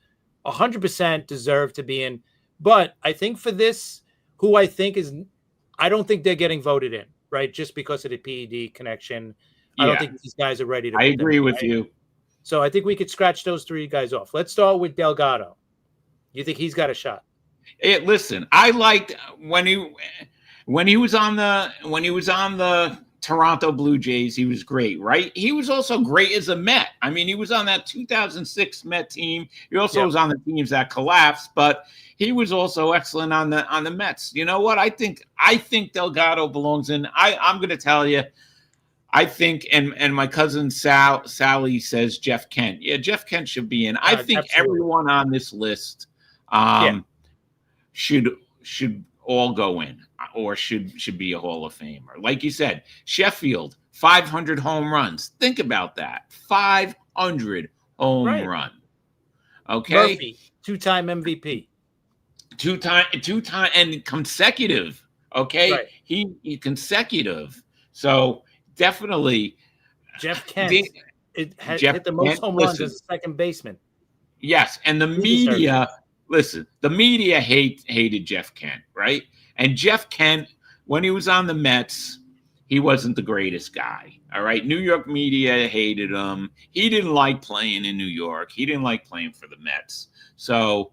Speaker 3: 100% deserve to be in. But I think for this, I don't think they're getting voted in, right? Just because of the PED connection. I
Speaker 4: Yeah,
Speaker 3: don't think these guys are ready to.
Speaker 4: I
Speaker 3: put them
Speaker 4: agree
Speaker 3: in,
Speaker 4: with
Speaker 3: right?
Speaker 4: you.
Speaker 3: So I think we could scratch those 3 guys off. Let's start with Delgado. You think he's got a shot?
Speaker 4: Listen, I liked when he was on the Toronto Blue Jays, he was great, right? He was also great as a Met. I mean, he was on that 2006 Met team. He also was on the teams that collapsed, but he was also excellent on the Mets. You know what? I think Delgado belongs in. I'm going to tell you. I think, and my cousin Sally says Jeff Kent. Yeah, Jeff Kent should be in. I think
Speaker 3: Absolutely.
Speaker 4: everyone on this list should all go in or should be a Hall of Famer. Like you said, Sheffield, 500 home runs. Think about that. 500 home run. Okay.
Speaker 3: Murphy, 2-time MVP.
Speaker 4: Two-time and consecutive. Okay.
Speaker 3: Right.
Speaker 4: He consecutive. So definitely
Speaker 3: Jeff Kent hit the most home runs as a second baseman.
Speaker 4: Yes, and the media, listen, the media hated Jeff Kent, right? And Jeff Kent, when he was on the Mets, he wasn't the greatest guy. All right. New York media hated him. He didn't like playing in New York. He didn't like playing for the Mets. So,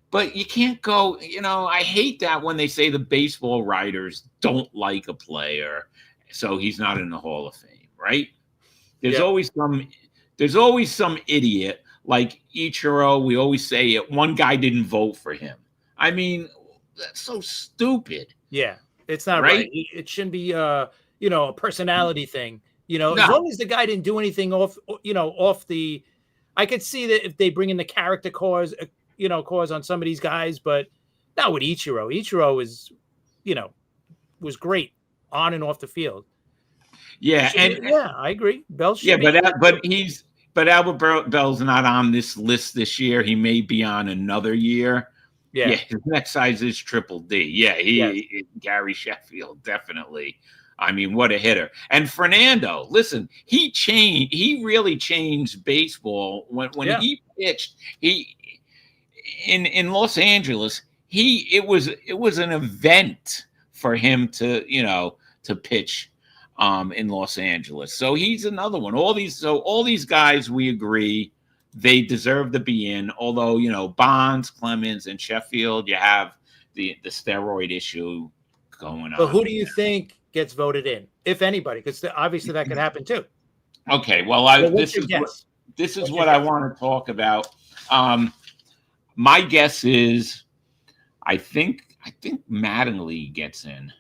Speaker 4: but you can't go, I hate that when they say the baseball writers don't like a player, so he's not in the Hall of Fame, right? There's always some idiot like Ichiro. We always say it. One guy didn't vote for him. I mean, that's so stupid.
Speaker 3: Yeah, it's not right. It shouldn't be a personality thing. As long as the guy didn't do anything off the. I could see that if they bring in the character cause on some of these guys, but not with Ichiro. Ichiro is, was great on and off the field.
Speaker 4: Yeah,
Speaker 3: I agree. Bell should
Speaker 4: but Albert Bell's not on this list this year. He may be on another year. Yeah, his next size is triple D. Yeah, Gary Sheffield, definitely. I mean, what a hitter. And Fernando, listen, he really changed baseball when he pitched. He in Los Angeles, it was an event for him to pitch in Los Angeles. So he's another one. All these guys, we agree they deserve to be in. Although, Bonds, Clemens, and Sheffield, you have the steroid issue going on.
Speaker 3: But who do you think gets voted in, if anybody? Because obviously that could happen too.
Speaker 4: Okay, well, this is what I want to talk about. My guess is, I think Mattingly gets in.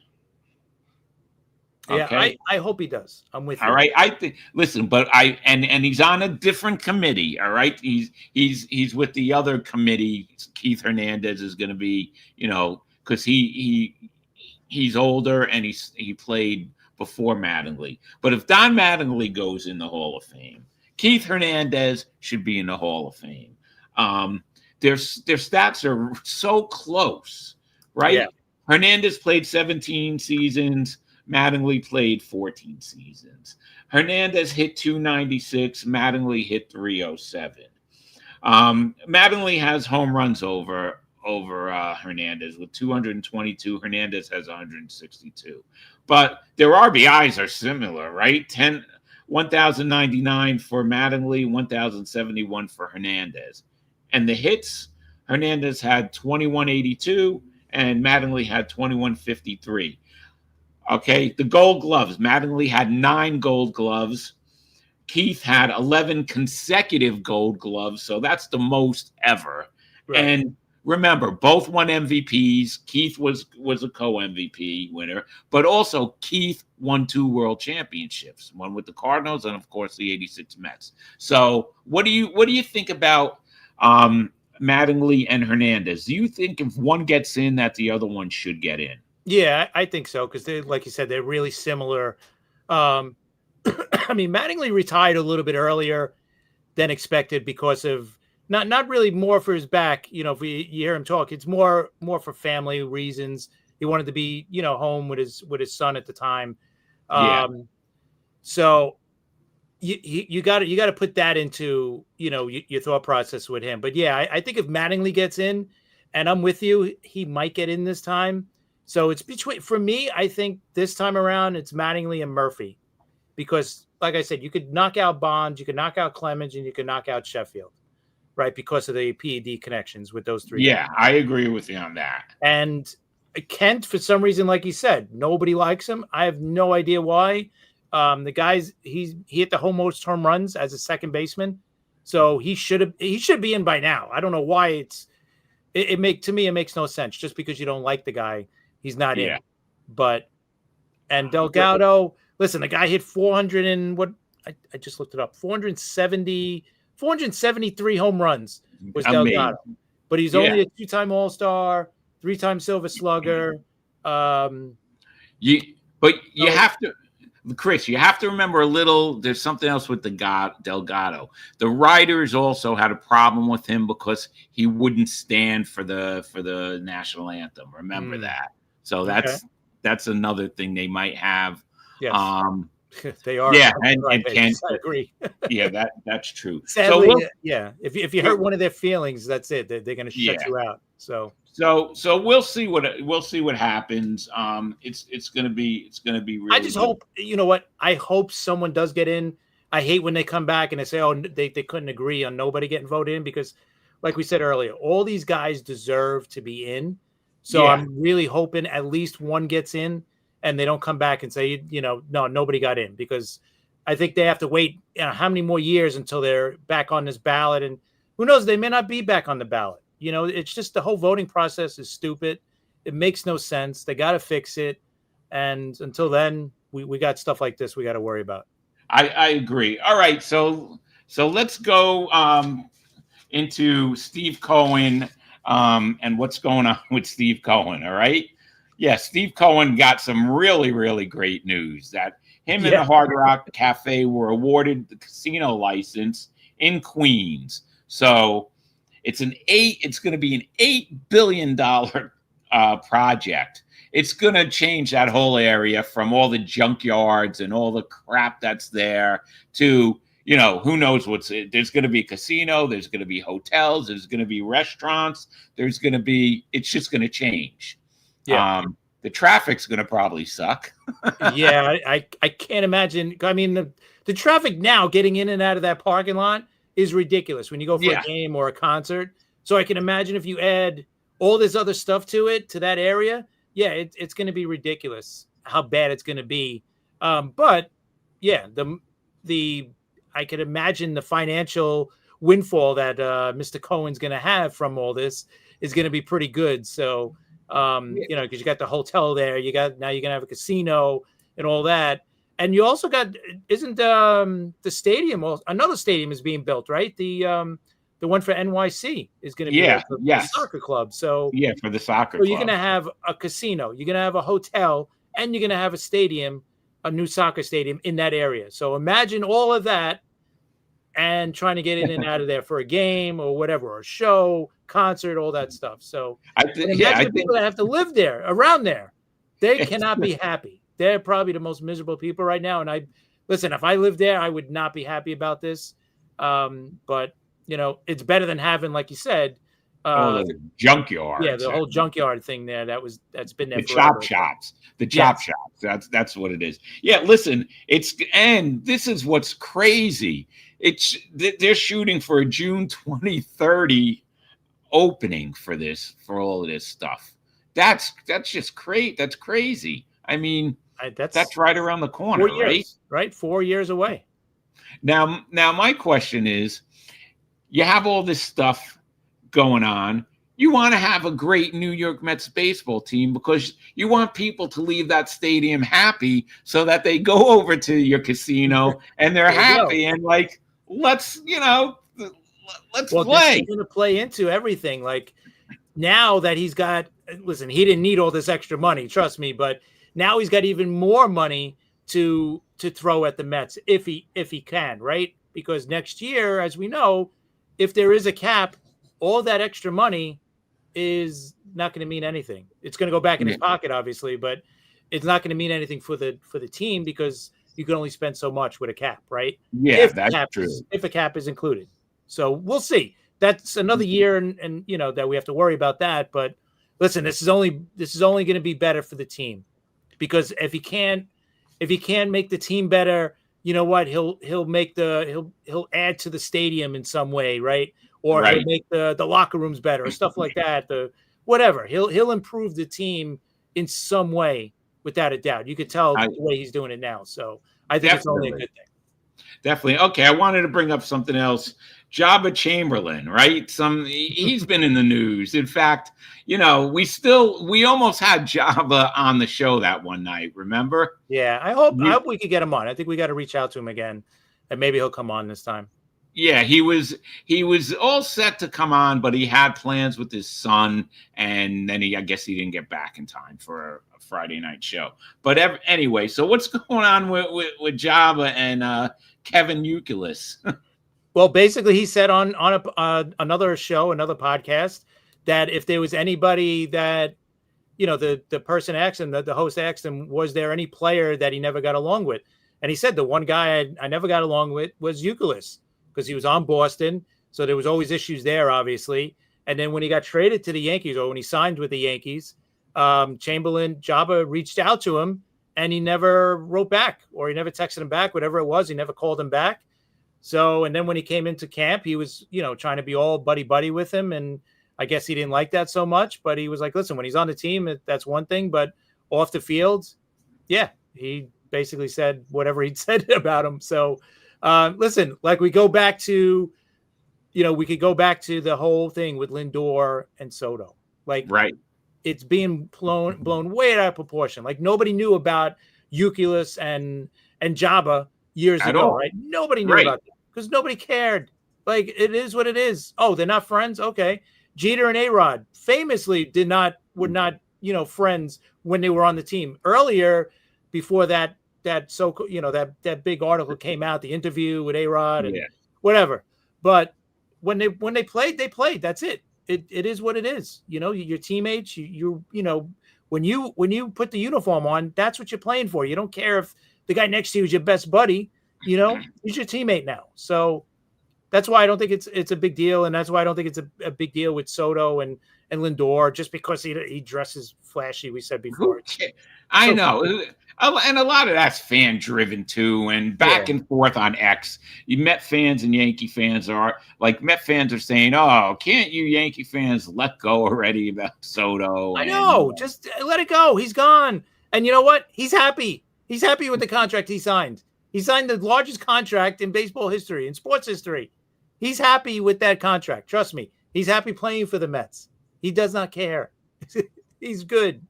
Speaker 3: Yeah, I hope he does. I'm with you.
Speaker 4: All right. I think. Listen, but and he's on a different committee. All right. He's with the other committee. Keith Hernandez is going to be, because he's older and he played before Mattingly. But if Don Mattingly goes in the Hall of Fame, Keith Hernandez should be in the Hall of Fame. Their stats are so close, right? Yeah. Hernandez played 17 seasons. Mattingly played 14 seasons. Hernandez hit 296. Mattingly hit 307. Mattingly has home runs over Hernandez with 222. Hernandez has 162. But their RBIs are similar, right? 1,099 for Mattingly, 1,071 for Hernandez. And the hits, Hernandez had 2,182 and Mattingly had 2,153. Okay, the Gold Gloves. Mattingly had 9 Gold Gloves. Keith had 11 consecutive Gold Gloves, so that's the most ever. Right. And remember, both won MVPs. Keith was a co-MVP winner, but also Keith won 2 World Championships, one with the Cardinals and, of course, the '86 Mets. So, what do you think about Mattingly and Hernandez? Do you think if one gets in, that the other one should get in?
Speaker 3: Yeah, I think so, because they, like you said, they're really similar. I mean, Mattingly retired a little bit earlier than expected because of not really more for his back. If you hear him talk, it's more for family reasons. He wanted to be, home with his son at the time. So you got to put that into your thought process with him. But yeah, I think if Mattingly gets in, and I'm with you, he might get in this time. So it's between, for me, I think this time around it's Mattingly and Murphy, because like I said, you could knock out Bonds, you could knock out Clemens, and you could knock out Sheffield, right? Because of the PED connections with those three.
Speaker 4: Yeah, I agree with you on that.
Speaker 3: And Kent, for some reason, like you said, nobody likes him. I have no idea why. The guy's he hit the most home runs as a second baseman, so he should be in by now. I don't know why it makes no sense. Just because you don't like the guy, he's not in. But and Delgado, listen, the guy hit 400 and what I just looked it up, 473 home runs was Delgado, but he's only a 2-time All-Star, 3-time Silver Slugger.
Speaker 4: You have to, Chris, you have to remember a little. There's something else with Delgado. The writers also had a problem with him because he wouldn't stand for the national anthem. Remember that. So that's another thing they might have.
Speaker 3: Yes. They are.
Speaker 4: Yeah, and Kent,
Speaker 3: I agree.
Speaker 4: Yeah, that's true.
Speaker 3: Sadly, so if you hurt one of their feelings, that's it. They're going to shut you out. So we'll see what happens. It's going to be really. I just hope, you know what? I hope someone does get in. I hate when they come back and they say, oh, they couldn't agree on nobody getting voted in, because, like we said earlier, all these guys deserve to be in. So I'm really hoping at least one gets in. And they don't come back and say, no, nobody got in, because I think they have to wait how many more years until they're back on this ballot. And who knows, they may not be back on the ballot. It's just the whole voting process is stupid. It makes no sense. They got to fix it. And until then, we got stuff like this we got to worry about.
Speaker 4: I agree. All right. So let's go into Steve Cohen and what's going on with Steve Cohen. All right. Yeah, Steve Cohen got some really, really great news that him and the Hard Rock Cafe were awarded the casino license in Queens. So it's going to be an $8 billion project. It's going to change that whole area from all the junkyards and all the crap that's there to, who knows there's going to be a casino, there's going to be hotels, there's going to be restaurants, it's just going to change. Yeah. The traffic's going to probably suck.
Speaker 3: Yeah, I can't imagine. I mean, the traffic now getting in and out of that parking lot is ridiculous when you go for a game or a concert. So I can imagine if you add all this other stuff to that area, it's going to be ridiculous how bad it's going to be. But yeah, I could imagine the financial windfall that Mr. Cohen's going to have from all this is going to be pretty good. So. Because you got the hotel there, now you're gonna have a casino and all that, and you also got the stadium? Another stadium is being built, right? The one for NYC is going to be for the soccer club. So
Speaker 4: for the soccer club.
Speaker 3: You're gonna have a casino, you're gonna have a hotel, and you're gonna have a stadium, a new soccer stadium in that area. So imagine all of that, and trying to get in and out of there for a game or whatever, or a show, concert, all that stuff. So I think people that have to live there, around there, they cannot be happy. They're probably the most miserable people right now. And if I lived there, I would not be happy about this. But it's better than having, like you said,
Speaker 4: the junkyard.
Speaker 3: Yeah, the whole junkyard thing there. That's been there.
Speaker 4: The chop shops. That's what it is. Yeah, listen, and this is what's crazy. They're shooting for a June 2030 opening for all of this stuff. That's just crazy. That's crazy. I mean, that's right around the corner,
Speaker 3: 4 years, right? 4 years away.
Speaker 4: Now my question is, you have all this stuff going on. You want to have a great New York Mets baseball team because you want people to leave that stadium happy so that they go over to your casino and they're happy and let's play.
Speaker 3: This is going to play into everything. Like, now that he's got, listen, he didn't need all this extra money, trust me, but now he's got even more money to throw at the Mets if he can, right? Because next year, as we know, if there is a cap, all that extra money is not going to mean anything. It's going to go back in his pocket, obviously, but it's not going to mean anything for the team because you can only spend so much with a cap, right?
Speaker 4: Yeah, that's true.
Speaker 3: If a cap is included. So we'll see. That's another year and that we have to worry about that. But listen, this is only going to be better for the team, because if he can't make the team better, you know what? He'll add to the stadium in some way, right? Or he'll
Speaker 4: Right.
Speaker 3: make the locker rooms better, or stuff like that. Whatever. He'll improve the team in some way, without a doubt. You could tell
Speaker 4: I
Speaker 3: the way he's doing it now. So I think it's only a
Speaker 4: definitely.
Speaker 3: good thing.
Speaker 4: Definitely. Okay, I wanted to bring up something else. Jabba Chamberlain, right? He's been in the news. In fact, we almost had Jabba on the show that one night. Remember?
Speaker 3: Yeah, I hope
Speaker 4: You-
Speaker 3: we could get him on. I think we got to reach out to him again, and maybe he'll come on this time.
Speaker 4: Yeah, he was all set to come on, but he had plans with his son, and then I guess he didn't get back in time for a Friday night show. But anyway, so what's going on with Jabba and Kevin Youkilis?
Speaker 3: Well, basically, he said on another show, another podcast, that if there was anybody that, the person asked him, the host asked him, was there any player that he never got along with? And he said the one guy I never got along with was Youkilis, because he was on Boston, so there was always issues there, obviously. And then when he got traded to the Yankees, or when he signed with the Yankees, Jabba reached out to him, and he never wrote back, or he never texted him back, whatever it was. He never called him back. So, and then when he came into camp, he was, trying to be all buddy with him. And I guess he didn't like that so much, but he was like, listen, when he's on the team, that's one thing, but off the field, yeah, he basically said whatever he'd said about him. So, listen, like we could go back to the whole thing with Lindor and Soto. Like,
Speaker 4: Right.
Speaker 3: It's being blown way out of proportion. Like, nobody knew about Youkilis and Jabba years
Speaker 4: At
Speaker 3: ago,
Speaker 4: all.
Speaker 3: right? Nobody knew
Speaker 4: Right.
Speaker 3: about that because nobody cared. Like, it is what it is. Oh, they're not friends? Okay. Jeter and A-Rod famously were not, friends when they were on the team. Earlier, before that big article came out, the interview with A-Rod and whatever. But when they played, they played. That's it. It is what it is. Your teammates, when you put the uniform on, that's what you're playing for. You don't care if the guy next to you is your best buddy, he's your teammate now. So that's why I don't think it's a big deal. And that's why I don't think it's a big deal with Soto and Lindor, just because he dresses flashy, we said before.
Speaker 4: I know. And a lot of that's fan driven too, and back and forth on X. You Met fans and Yankee fans Met fans are saying, "Oh, can't you Yankee fans let go already about Soto?"
Speaker 3: I know, just let it go. He's gone, and you know what? He's happy. He's happy with the contract he signed. He signed the largest contract in baseball history, in sports history. He's happy with that contract. Trust me, he's happy playing for the Mets. He does not care. He's good.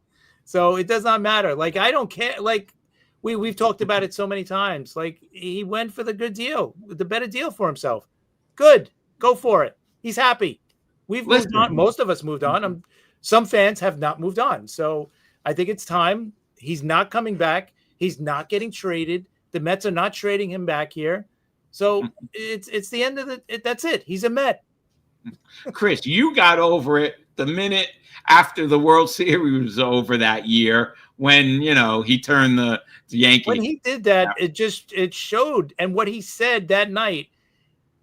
Speaker 3: So it does not matter. Like, I don't care. Like, we've talked about it so many times. Like, he went for the good deal, the better deal for himself. Good. Go for it. He's happy. We've moved on. Most of us moved on. Some fans have not moved on. So I think it's time. He's not coming back. He's not getting traded. The Mets are not trading him back here. So it's the end of that's it. He's a Met.
Speaker 4: Chris, you got over it the minute after the World Series was over that year when, he turned the Yankees.
Speaker 3: When he did that, it showed. And what he said that night,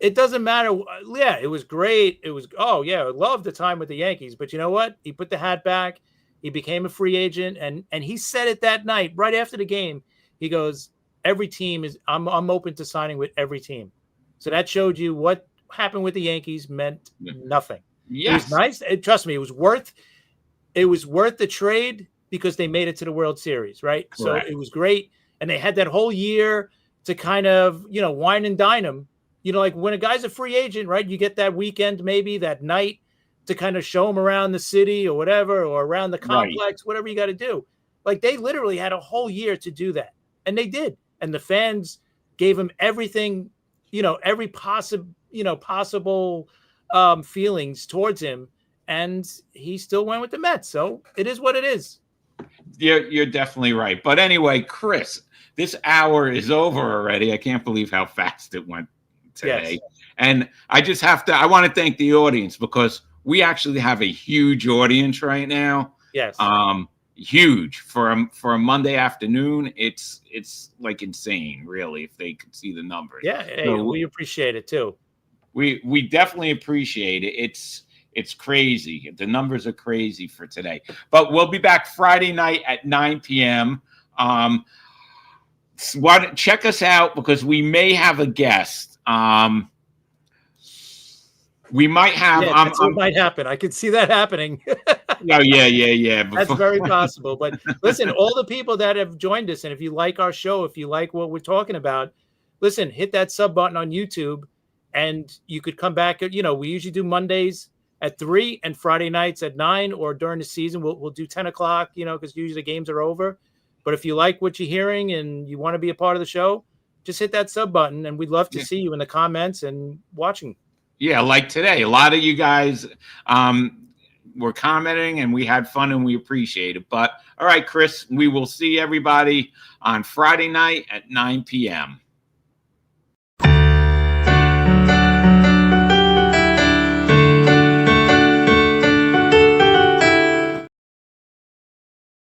Speaker 3: it doesn't matter. Yeah, it was great. It was, I love the time with the Yankees. But you know what? He put the hat back. He became a free agent. And he said it that night, right after the game. He goes, every team I'm open to signing with every team. So that showed you what happened with the Yankees meant nothing.
Speaker 4: Yes.
Speaker 3: It was nice. Trust me, it was worth the trade because they made it to the World Series, right?
Speaker 4: Correct.
Speaker 3: So it was great. And they had that whole year to kind of, wine and dine him. Like when a guy's a free agent, right? You get that weekend, maybe that night to kind of show him around the city or whatever, or around the complex, whatever you got to do. Like, they literally had a whole year to do that. And they did. And the fans gave him everything, every possible feelings towards him, and he still went with the Mets. So it is what it is.
Speaker 4: You're definitely right. But anyway, Chris, this hour is over already. I can't believe how fast it went today.
Speaker 3: Yes.
Speaker 4: And I want to thank the audience, because we actually have a huge audience right now.
Speaker 3: Yes.
Speaker 4: Huge for a Monday afternoon. It's like insane, really, if they could see the numbers.
Speaker 3: Yeah. Hey, we appreciate it too.
Speaker 4: We definitely appreciate it. It's crazy. The numbers are crazy for today. But we'll be back Friday night at 9 p.m. Check us out because we may have a guest. We might have.
Speaker 3: Yeah, that's what might happen. I could see that happening.
Speaker 4: Oh, yeah.
Speaker 3: That's very possible. But listen, all the people that have joined us, and if you like our show, if you like what we're talking about, listen, hit that sub button on YouTube, and you could come back. You know, we usually do Mondays at 3 and Friday nights at 9, or during the season we'll do 10 o'clock. You know, because usually the games are over. But if you like what you're hearing and you want to be a part of the show, just hit that sub button, and we'd love to see you in the comments and watching.
Speaker 4: Yeah, like today, a lot of you guys were commenting, and we had fun, and we appreciate it. But all right, Chris, we will see everybody on Friday night at 9 p.m.